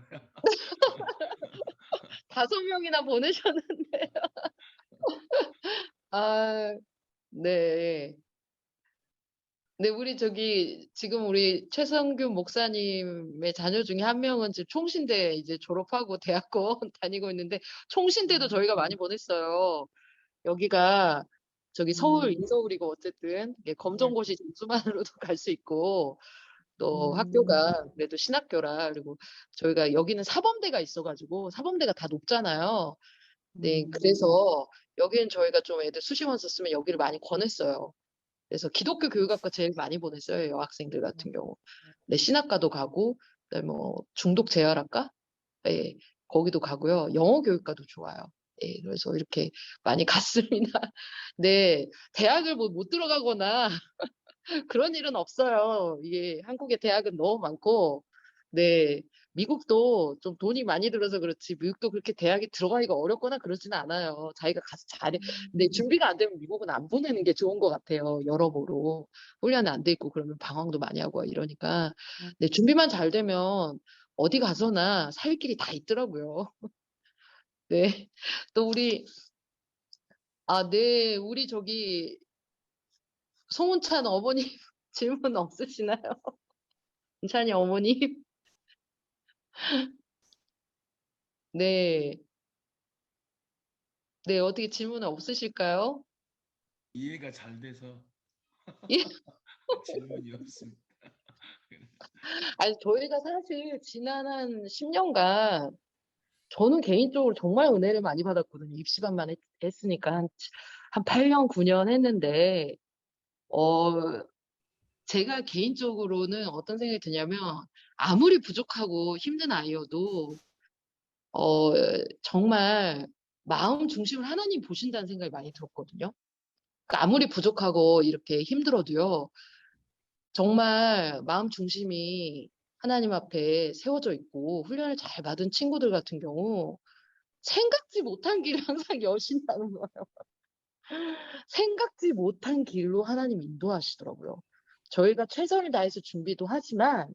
5명이나 보내셨는데요. 아, 네. 네, 우리 지금 우리 최성균 목사님의 자녀 중에 한 명은 지금 총신대 이제 졸업하고 대학원 다니고 있는데, 총신대도 저희가 많이 보냈어요. 여기가 서울, 음. 인서울이고 어쨌든, 네. 검정고시 점수만으로도 갈 수 있고, 또 음. 학교가 그래도 신학교라, 그리고 저희가 여기는 사범대가 있어가지고, 사범대가 다 높잖아요. 네, 음. 그래서 여기는 저희가 좀 애들 수시원 썼으면 여기를 많이 권했어요. 그래서 기독교 교육학과 제일 많이 보냈어요, 여학생들 같은 경우. 네, 신학과도 가고, 그다음에 뭐 중독 재활학과, 네, 거기도 가고요. 영어 교육과도 좋아요. 네, 그래서 이렇게 많이 갔습니다. 네, 대학을 못 들어가거나 그런 일은 없어요. 이게 한국의 대학은 너무 많고, 네, 미국도 좀 돈이 많이 들어서 그렇지, 미국도 그렇게 대학에 들어가기가 어렵거나 그러지는 않아요. 자기가 가서 잘해. 근데 준비가 안 되면 미국은 안 보내는 게 좋은 것 같아요. 여러모로. 훈련이 안 돼 있고 그러면 방황도 많이 하고 이러니까. 근데 준비만 잘 되면 어디 가서나 살 길이 다 있더라고요. 네. 또 네, 우리 송은찬 어머님 질문 없으시나요? 은찬이 어머님? 네. 네, 어떻게 질문 없으실까요? 이해가 잘 돼서 예. 질문이 없습니다. 아니, 저희가 사실 지난 한 10년간 저는 개인적으로 정말 은혜를 많이 받았거든요. 입시반만 했으니까 한 8년, 9년 했는데, 어, 제가 개인적으로는 어떤 생각이 드냐면, 아무리 부족하고 힘든 아이여도, 어, 정말 마음 중심을 하나님 보신다는 생각이 많이 들었거든요. 그러니까 아무리 부족하고 이렇게 힘들어도요, 정말 마음 중심이 하나님 앞에 세워져 있고 훈련을 잘 받은 친구들 같은 경우 생각지 못한 길을 항상 여신다는 거예요. 생각지 못한 길로 하나님 인도하시더라고요. 저희가 최선을 다해서 준비도 하지만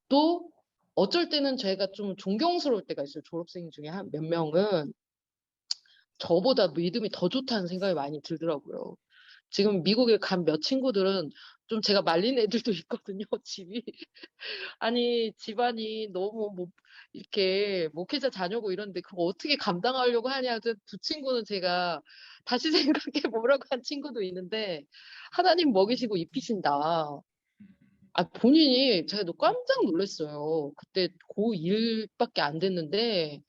또 어쩔 때는 제가 좀 존경스러울 때가 있어요. 졸업생 중에 몇 명은 저보다 믿음이 더 좋다는 생각이 많이 들더라고요. 지금 미국에 간 몇 친구들은 좀 제가 말린 애들도 있거든요, 집이. 아니, 집안이 너무 뭐, 이렇게 목회자 자녀고 이런데 그거 어떻게 감당하려고 하냐. 두 친구는 제가 다시 생각해 보라고 한 친구도 있는데, 하나님 먹이시고 입히신다. 본인이 제가 또 깜짝 놀랐어요. 그때 고1밖에 안 됐는데,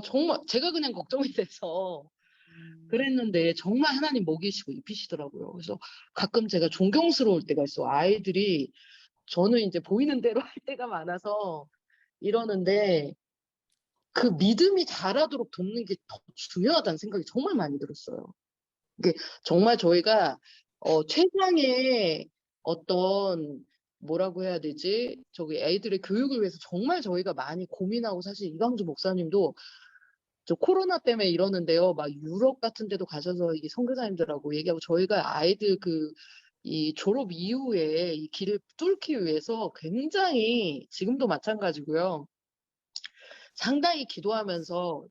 정말 제가 그냥 걱정이 돼서 그랬는데 정말 하나님 먹이시고 입히시더라고요. 그래서 가끔 제가 존경스러울 때가 있어. 아이들이 저는 이제 보이는 대로 할 때가 많아서 이러는데 그 믿음이 자라도록 돕는 게 더 중요하다는 생각이 정말 많이 들었어요. 이게 정말 저희가 최상의 어떤 뭐라고 해야 되지? 저기 애들의 교육을 위해서 정말 저희가 많이 고민하고 사실 이광주 목사님도 저 코로나 때문에 이러는데요. 막 유럽 같은 데도 가셔서 이게 선교사님들하고 얘기하고 저희가 아이들 이 졸업 이후에 이 길을 뚫기 위해서 굉장히 지금도 마찬가지고요. 상당히 기도하면서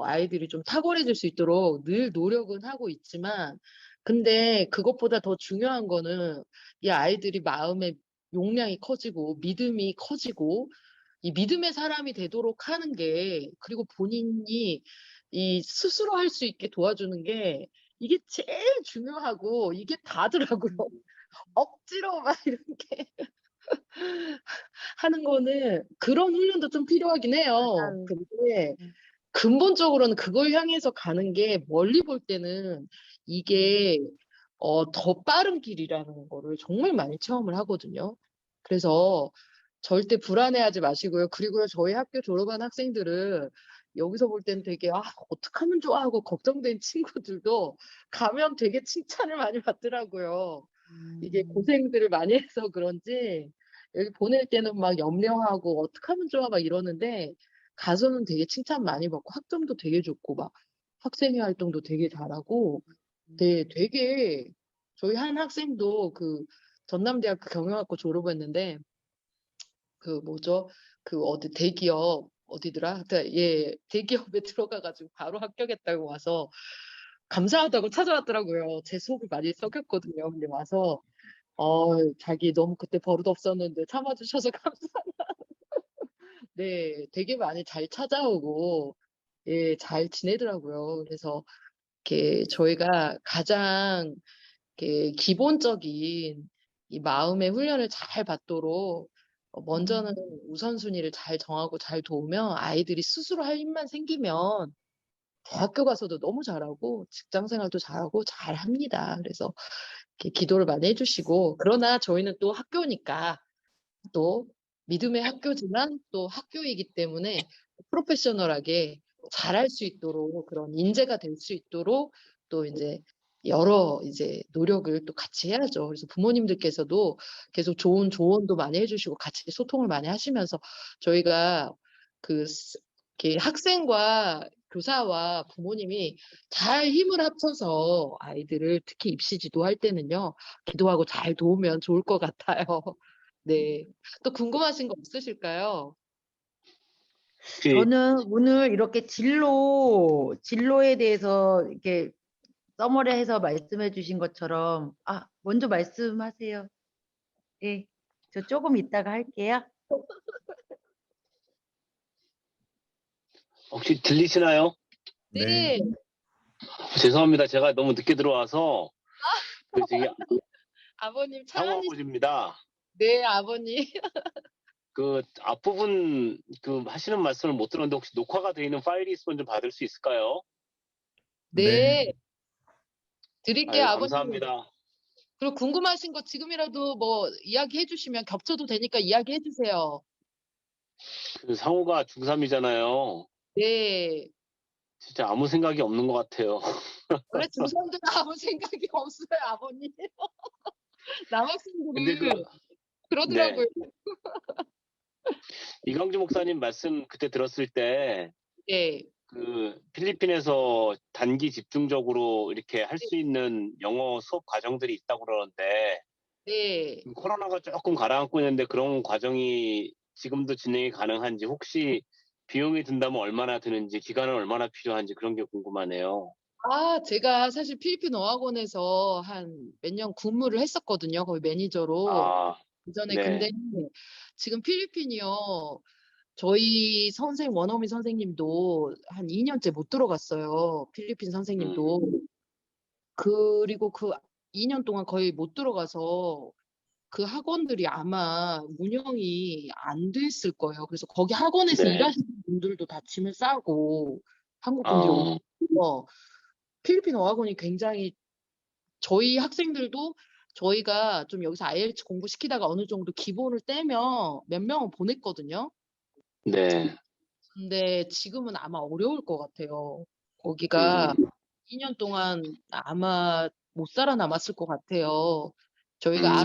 아이들이 좀 탁월해질 수 있도록 늘 노력은 하고 있지만 근데 그것보다 더 중요한 거는 이 아이들이 마음의 용량이 커지고 믿음이 커지고 이 믿음의 사람이 되도록 하는 게 그리고 본인이 이 스스로 할 수 있게 도와주는 게 이게 제일 중요하고 이게 다더라고요. 억지로 막 이렇게 하는 거는 그런 훈련도 좀 필요하긴 해요. 맞아요. 근데 근본적으로는 그걸 향해서 가는 게 멀리 볼 때는 이게 더 빠른 길이라는 거를 정말 많이 체험을 하거든요. 그래서 절대 불안해하지 마시고요. 그리고요, 저희 학교 졸업한 학생들은 여기서 볼 때는 되게 어떡하면 좋아 하고 걱정된 친구들도 가면 되게 칭찬을 많이 받더라고요. 이게 고생들을 많이 해서 그런지 여기 보낼 때는 막 염려하고 어떡하면 좋아 막 이러는데 가서는 되게 칭찬 많이 받고 학점도 되게 좋고 막 학생회 활동도 되게 잘하고 네, 되게 저희 한 학생도 그 전남대학교 경영학과 졸업했는데 그 뭐죠? 그 어디 대기업 어디더라? 하여튼 예, 대기업에 들어가가지고 바로 합격했다고 와서 감사하다고 찾아왔더라고요. 제 속을 많이 썩였거든요. 근데 와서 자기 너무 그때 버릇 없었는데 참아주셔서 감사하다. 네, 되게 많이 잘 찾아오고 예, 잘 지내더라고요. 그래서 이렇게 저희가 가장 이렇게 기본적인 이 마음의 훈련을 잘 받도록 먼저는 우선순위를 잘 정하고 잘 도우면 아이들이 스스로 할 힘만 생기면 대학교 가서도 너무 잘하고 직장 생활도 잘하고 잘합니다. 그래서 이렇게 기도를 많이 해주시고 그러나 저희는 또 학교니까 또 믿음의 학교지만 또 학교이기 때문에 프로페셔널하게 잘할 수 있도록 그런 인재가 될 수 있도록 또 이제 여러 이제 노력을 또 같이 해야죠. 그래서 부모님들께서도 계속 좋은 조언도 많이 해주시고 같이 소통을 많이 하시면서 저희가 이렇게 학생과 교사와 부모님이 잘 힘을 합쳐서 아이들을 특히 입시 지도할 때는요, 기도하고 잘 도우면 좋을 것 같아요. 네. 또 궁금하신 거 없으실까요? 저는 오늘 이렇게 진로에 대해서 이렇게 써머리해서 말씀해 주신 것처럼, 먼저 말씀하세요. 예, 저 조금 이따가 할게요. 혹시 들리시나요? 네. 죄송합니다. 제가 너무 늦게 들어와서 저기 아버님 상호 차라리 아버지입니다. 네, 아버님. 그 앞부분 그 하시는 말씀을 못 들었는데 혹시 녹화가 되어 있는 파일이 있으면 좀 받을 수 있을까요? 네. 드릴게요, 아버님. 감사합니다. 그리고 궁금하신 거 지금이라도 뭐 이야기해 주시면 겹쳐도 되니까 이야기해 주세요. 그 상호가 중3이잖아요. 네. 진짜 아무 생각이 없는 것 같아요. 원래 중3들은 아무 생각이 없어요, 아버님. 근데 남학생들은 그러더라고요. 이광주 목사님 말씀 그때 들었을 때 네. 그 필리핀에서 단기 집중적으로 이렇게 할 수 있는 영어 수업 과정들이 있다고 그러는데 네. 코로나가 조금 가라앉고 있는데 그런 과정이 지금도 진행이 가능한지 혹시 비용이 든다면 얼마나 드는지 기간은 얼마나 필요한지 그런 게 궁금하네요. 제가 사실 필리핀 어학원에서 한 몇 년 근무를 했었거든요. 거기 매니저로. 아, 그전에 네. 근데 지금 필리핀이요. 저희 원어민 선생님도 한 2년째 못 들어갔어요. 필리핀 선생님도. 그리고 그 2년 동안 거의 못 들어가서 그 학원들이 아마 운영이 안 됐을 거예요. 그래서 거기 학원에서 네. 일하시는 분들도 다 짐을 싸고 한국 분들이 어, 오면서 필리핀 어학원이 굉장히 저희 학생들도 저희가 좀 여기서 IELTS 공부시키다가 어느 정도 기본을 떼면 몇 명은 보냈거든요. 네. 근데 지금은 아마 어려울 것 같아요. 거기가 2년 동안 아마 못 살아남았을 것 같아요. 저희가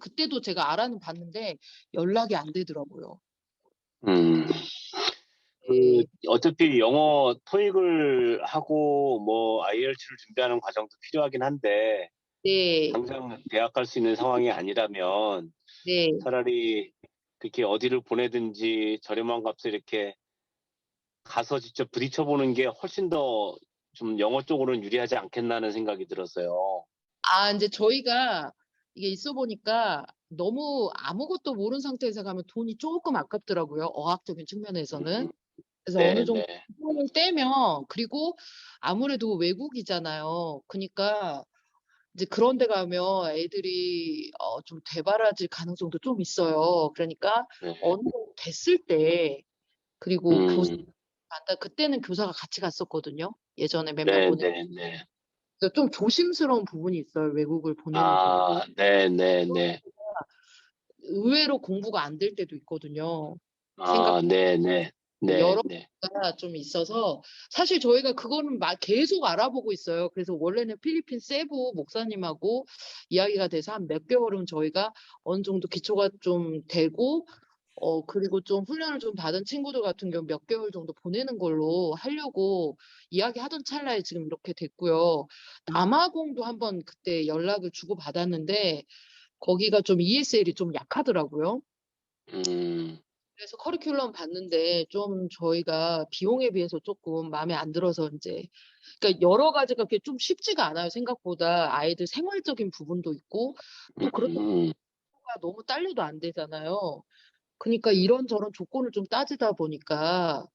그때도 제가 알아는 봤는데 연락이 안 되더라고요. 음. 네, 어차피 영어 토익을 하고 뭐 IELTS를 준비하는 과정도 필요하긴 한데 네, 당장 대학 갈 수 있는 상황이 아니라면 네. 차라리 그렇게 어디를 보내든지 저렴한 값에 이렇게 가서 직접 부딪혀보는 게 훨씬 더 좀 영어 쪽으로는 유리하지 않겠나는 생각이 들었어요. 이제 저희가 이게 있어 보니까 너무 아무것도 모르는 상태에서 가면 돈이 조금 아깝더라고요. 어학적인 측면에서는. 그래서 어느 네, 정도 네. 기본을 떼면 그리고 아무래도 외국이잖아요. 그러니까 이제 그런 데 가면 애들이 좀 되바라질 가능성도 좀 있어요. 그러니까 네. 어느 정도 됐을 때 그리고 그때는 교사가 같이 갔었거든요. 예전에 몇 명 네, 보내. 네, 네. 그래서 좀 조심스러운 부분이 있어요. 외국을 보내는 부분. 아, 네, 네, 네. 의외로 공부가 안 될 때도 있거든요. 아, 네, 네. 네, 여러 네. 가지가 좀 있어서 사실 저희가 그거는 계속 알아보고 있어요. 그래서 원래는 필리핀 세부 목사님하고 이야기가 돼서 한 몇 개월은 저희가 어느 정도 기초가 좀 되고 그리고 좀 훈련을 좀 받은 친구들 같은 경우 몇 개월 정도 보내는 걸로 하려고 이야기하던 찰나에 지금 이렇게 됐고요. 남아공도 한번 그때 연락을 주고 받았는데 거기가 좀 ESL이 좀 약하더라고요. 음, 그래서 커리큘럼 봤는데 좀 저희가 비용에 비해서 조금 마음에 안 들어서 이제 그러니까 여러 가지가 그렇게 좀 쉽지가 않아요. 생각보다 아이들 생활적인 부분도 있고 또 그렇다고 음, 너무 딸려도 안 되잖아요. 그러니까 이런저런 조건을 좀 따지다 보니까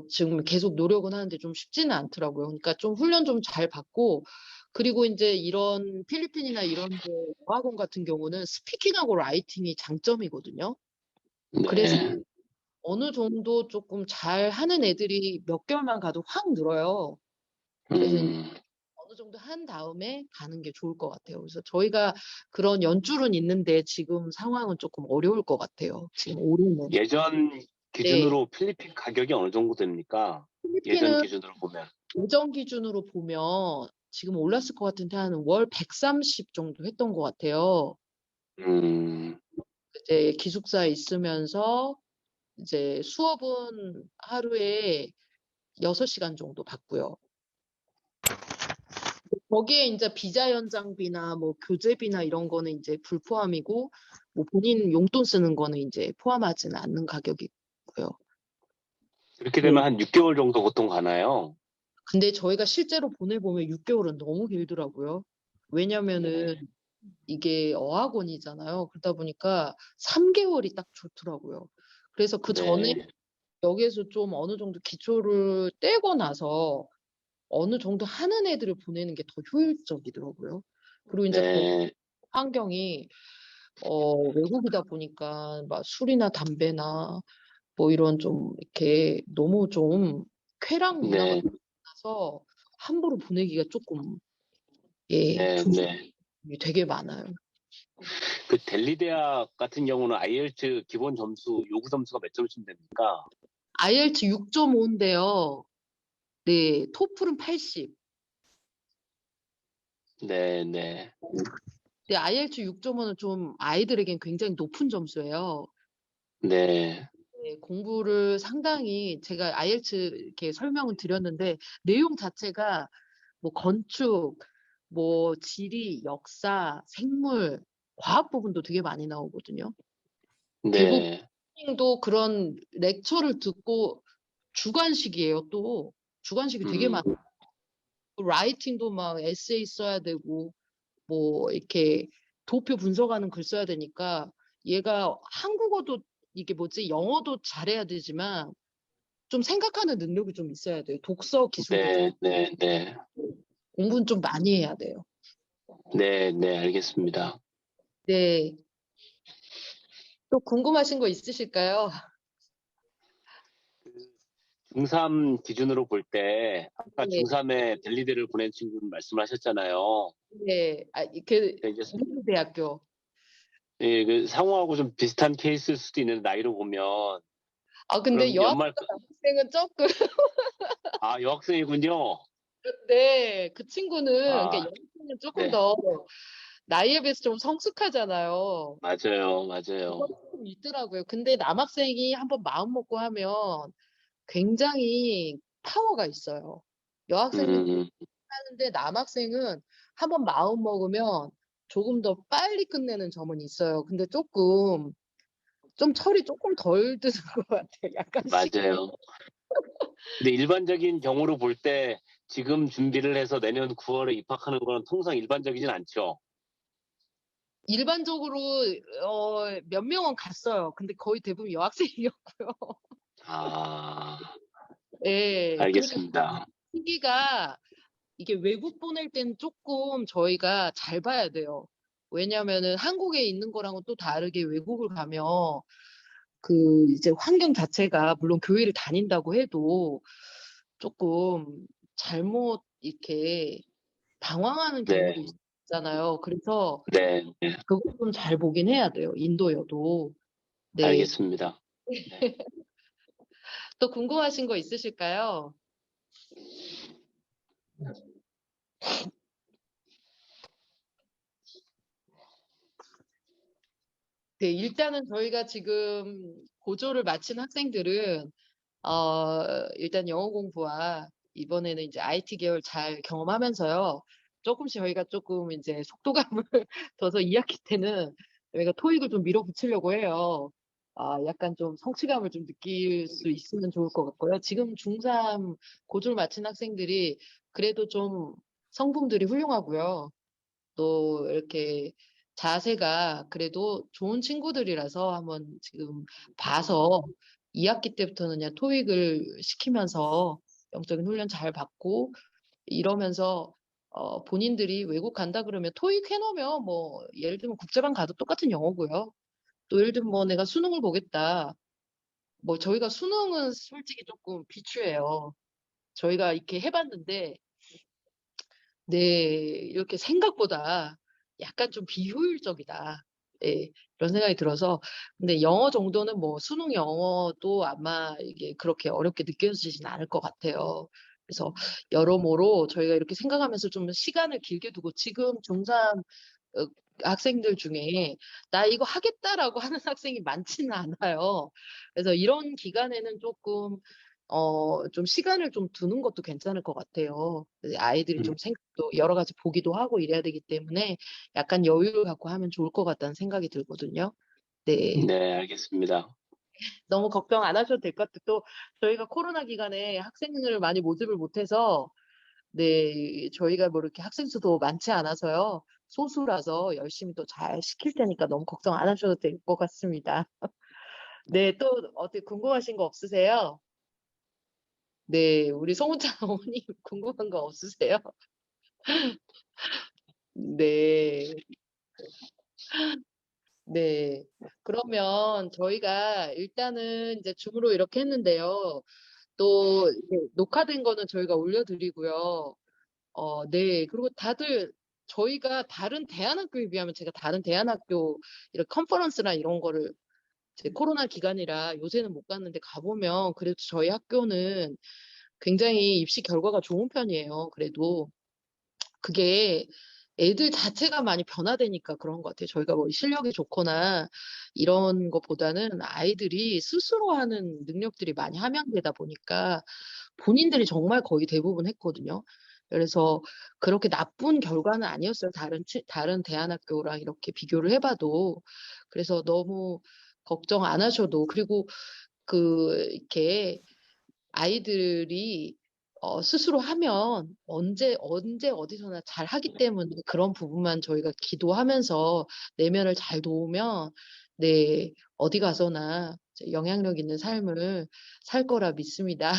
지금 계속 노력은 하는데 좀 쉽지는 않더라고요. 그러니까 좀 훈련 좀 잘 받고 그리고 이제 이런 필리핀이나 이런 데 어학원 같은 경우는 스피킹하고 라이팅이 장점이거든요. 그래서 네. 어느 정도 조금 잘하는 애들이 몇 개월만 가도 확 늘어요. 그래서 어느 정도 한 다음에 가는 게 좋을 것 같아요. 그래서 저희가 그런 연줄은 있는데 지금 상황은 조금 어려울 것 같아요. 지금 올해는. 예전 네. 기준으로 필리핀 가격이 어느 정도 됩니까? 예전 필리핀은 기준으로 보면. 오전 기준으로 보면 지금 올랐을 것 같은데 한 월 130 정도 했던 것 같아요. 음, 이제 기숙사에 있으면서 이제 수업은 하루에 6시간 정도 받고요. 거기에 이제 비자 연장비나 뭐 교재비나 이런 거는 이제 불포함이고 뭐 본인 용돈 쓰는 거는 이제 포함하지는 않는 가격이고요. 그렇게 네. 되면 한 6개월 정도 보통 가나요? 근데 저희가 실제로 보내보면 6개월은 너무 길더라고요. 왜냐면은 네. 이게 어학원이잖아요. 그러다 보니까 3개월이 딱 좋더라고요. 그래서 그 전에 네. 여기에서 좀 어느 정도 기초를 떼고 나서 어느 정도 하는 애들을 보내는 게 더 효율적이더라고요. 그리고 이제 거기 네. 환경이 외국이다 보니까 막 술이나 담배나 뭐 이런 좀 이렇게 너무 좀 쾌락 문화가 네. 나서 함부로 보내기가 조금 예, 네. 네. 조심이 되게 많아요. 그 델리 대학 같은 경우는 IELTS 기본 점수, 요구 점수가 몇 점쯤 됩니까? IELTS 6.5인데요. 네, 토플은 80. 네, 네. 근데 IELTS 6.5는 좀 아이들에겐 굉장히 높은 점수예요. 네. 네, 공부를 상당히 제가 IELTS 이렇게 설명을 드렸는데 내용 자체가 뭐 건축, 뭐 지리, 역사, 생물, 과학 부분도 되게 많이 나오거든요. 네. 대부분도 그런 렉처를 듣고 주관식이에요. 또 주관식이 되게 음, 많아요. 라이팅도 막 에세이 써야 되고 뭐 이렇게 도표 분석하는 글 써야 되니까 얘가 한국어도 이게 뭐지 영어도 잘해야 되지만 좀 생각하는 능력이 좀 있어야 돼요. 독서 기술도 좀 네. 공부는 좀 많이 해야 돼요. 네, 알겠습니다. 네. 또 궁금하신 거 있으실까요? 중3 기준으로 볼 때 아까 네. 중3에 델리대를 보낸 친구는 말씀하셨잖아요. 네. 이제 대학교. 예, 그 상호하고 좀 비슷한 케이스일 수도 있는데 나이로 보면 근데 그럼 연말 여학생은 조금 여학생이군요. 네, 그 친구는 그러니까 아, 여학생은 조금 네. 더 나이에 비해서 좀 성숙하잖아요. 맞아요. 그건 좀 있더라고요. 근데 남학생이 한번 마음 먹고 하면 굉장히 파워가 있어요. 여학생은 음, 하는데 남학생은 한번 마음 먹으면 조금 더 빨리 끝내는 점은 있어요. 근데 좀 철이 조금 덜 드는 것 같아요. 약간씩. 맞아요. 근데 일반적인 경우로 볼 때 지금 준비를 해서 내년 9월에 입학하는 거는 통상 일반적이진 않죠. 일반적으로 몇 명은 갔어요. 근데 거의 대부분 여학생이었고요. 아, 예. 그러니까 알겠습니다. 시기가 이게 외국 보낼 때는 조금 저희가 잘 봐야 돼요. 왜냐면은 한국에 있는 거랑은 또 다르게 외국을 가면 그 이제 환경 자체가 물론 교회를 다닌다고 해도 조금 잘못 이렇게 당황하는 네, 경우도 있잖아요. 그래서 네, 그거 좀 잘 보긴 해야 돼요. 인도여도. 네. 알겠습니다. 네. 또 궁금하신 거 있으실까요? 네, 일단은 저희가 지금 고조를 마친 학생들은 일단 영어 공부와 이번에는 이제 IT 계열 잘 경험하면서요. 조금씩 저희가 조금 이제 속도감을 둬서 2학기 때는 저희가 토익을 좀 밀어붙이려고 해요. 약간 좀 성취감을 좀 느낄 수 있으면 좋을 것 같고요. 지금 중3 고졸 마친 학생들이 그래도 좀 성분들이 훌륭하고요. 또 이렇게 자세가 그래도 좋은 친구들이라서 한번 지금 봐서 2학기 때부터는 그냥 토익을 시키면서 영적인 훈련 잘 받고 이러면서 본인들이 외국 간다 그러면 토익 해놓으면 뭐 예를 들면 국제반 가도 똑같은 영어고요. 또 예를 들면 뭐 내가 수능을 보겠다. 뭐 저희가 수능은 솔직히 조금 비추해요. 저희가 이렇게 해봤는데 네, 이렇게 생각보다 약간 좀 비효율적이다. 예, 이런 생각이 들어서. 근데 영어 정도는 뭐 수능 영어도 아마 이게 그렇게 어렵게 느껴지진 않을 것 같아요. 그래서 여러모로 저희가 이렇게 생각하면서 좀 시간을 길게 두고 지금 중3 학생들 중에 나 이거 하겠다라고 하는 학생이 많지는 않아요. 그래서 이런 기간에는 조금 좀 시간을 좀 두는 것도 괜찮을 것 같아요. 아이들이 좀 생각도 여러 가지 보기도 하고 이래야 되기 때문에 약간 여유를 갖고 하면 좋을 것 같다는 생각이 들거든요. 네. 네, 알겠습니다. 너무 걱정 안 하셔도 될 것 같아요. 또 저희가 코로나 기간에 학생을 많이 모집을 못해서 네, 저희가 뭐 이렇게 학생 수도 많지 않아서요. 소수라서 열심히 또 잘 시킬 테니까 너무 걱정 안 하셔도 될 것 같습니다. 네, 또 어떻게 궁금하신 거 없으세요? 네, 우리 송은찬 어머님 궁금한 거 없으세요? 네, 네. 그러면 저희가 일단은 이제 줌으로 이렇게 했는데요. 또 이렇게 녹화된 거는 저희가 올려드리고요. 네. 그리고 다들 저희가 다른 대안학교에 비하면 제가 다른 대안학교 이런 컨퍼런스나 이런 거를 이제 코로나 기간이라 요새는 못 갔는데 가보면 그래도 저희 학교는 굉장히 입시 결과가 좋은 편이에요. 그래도 그게 애들 자체가 많이 변화되니까 그런 것 같아요. 저희가 뭐 실력이 좋거나 이런 것보다는 아이들이 스스로 하는 능력들이 많이 함양되다 보니까 본인들이 정말 거의 대부분 했거든요. 그래서 그렇게 나쁜 결과는 아니었어요. 다른 대안학교랑 이렇게 비교를 해봐도. 그래서 너무 걱정 안 하셔도. 그리고 이렇게 아이들이 스스로 하면 언제 어디서나 잘 하기 때문에 그런 부분만 저희가 기도하면서 내면을 잘 도우면 네, 어디 가서나 영향력 있는 삶을 살 거라 믿습니다.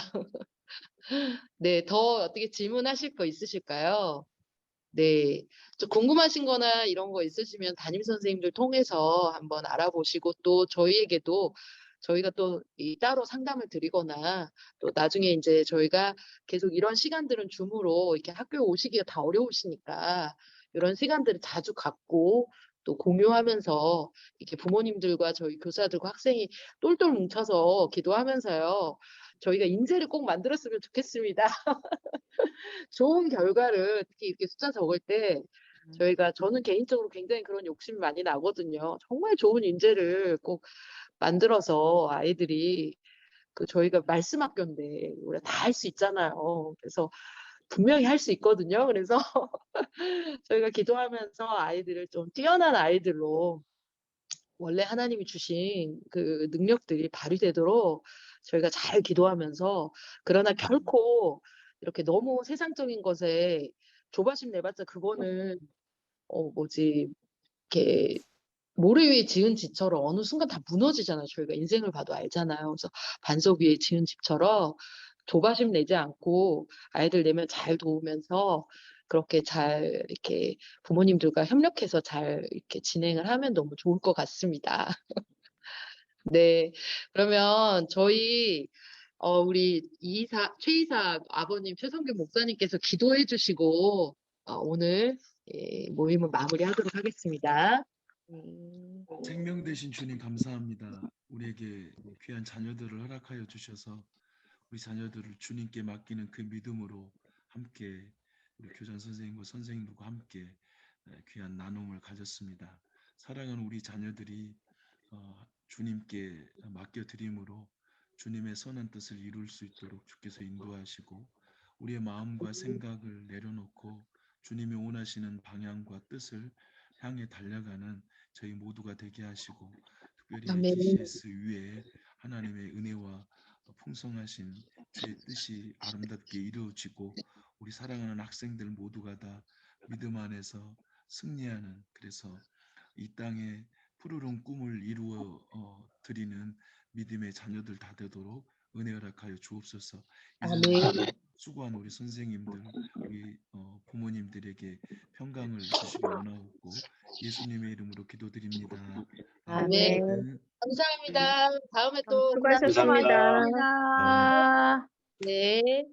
네, 더 어떻게 질문하실 거 있으실까요? 네, 좀 궁금하신 거나 이런 거 있으시면 담임 선생님들 통해서 한번 알아보시고 또 저희에게도 저희가 또 따로 상담을 드리거나 또 나중에 이제 저희가 계속 이런 시간들은 줌으로 이렇게 학교에 오시기가 다 어려우시니까 이런 시간들을 자주 갖고 또 공유하면서 이렇게 부모님들과 저희 교사들과 학생이 똘똘 뭉쳐서 기도하면서요. 저희가 인재를 꼭 만들었으면 좋겠습니다. 좋은 결과를 특히 이렇게 숫자 적을 때 저는 개인적으로 굉장히 그런 욕심이 많이 나거든요. 정말 좋은 인재를 꼭 만들어서 아이들이 저희가 말씀 학교인데 우리가 다 할 수 있잖아요. 그래서 분명히 할 수 있거든요. 그래서 저희가 기도하면서 아이들을 좀 뛰어난 아이들로 원래 하나님이 주신 그 능력들이 발휘되도록 저희가 잘 기도하면서 그러나 결코 이렇게 너무 세상적인 것에 조바심 내봤자 그거는 이렇게 모래 위에 지은 집처럼 어느 순간 다 무너지잖아요. 저희가 인생을 봐도 알잖아요. 그래서 반석 위에 지은 집처럼 조바심 내지 않고 아이들 내면 잘 도우면서 그렇게 잘 이렇게 부모님들과 협력해서 잘 이렇게 진행을 하면 너무 좋을 것 같습니다. 네. 그러면 저희 우리 최이사 아버님 최성규 목사님께서 기도해 주시고 오늘 모임을 마무리하도록 하겠습니다. 생명 되신 주님 감사합니다. 우리에게 귀한 자녀들을 허락하여 주셔서 우리 자녀들을 주님께 맡기는 그 믿음으로 함께 우리 교장 선생님과 선생님들과 함께 귀한 나눔을 가졌습니다. 사랑하는 우리 자녀들이 주님께 맡겨드림으로 주님의 선한 뜻을 이룰 수 있도록 주께서 인도하시고 우리의 마음과 생각을 내려놓고 주님이 원하시는 방향과 뜻을 향해 달려가는 저희 모두가 되게 하시고 특별히 아멘. GCS 위에 하나님의 은혜와 풍성하신 주의 뜻이 아름답게 이루어지고 우리 사랑하는 학생들 모두가 다 믿음 안에서 승리하는 그래서 이 땅에 푸르른 꿈을 이루어 드리는 믿음의 자녀들 다 되도록 은혜 허락하여 주옵소서. 이 아멘. 자녀들 수고한 우리 선생님들, 우리 부모님들에게 평강을 주시기 원하옵고 예수님의 이름으로 기도드립니다. 아멘. 아멘. 감사합니다. 다음에 또 수고하셨습니다. 감사합니다. 감사합니다. 네.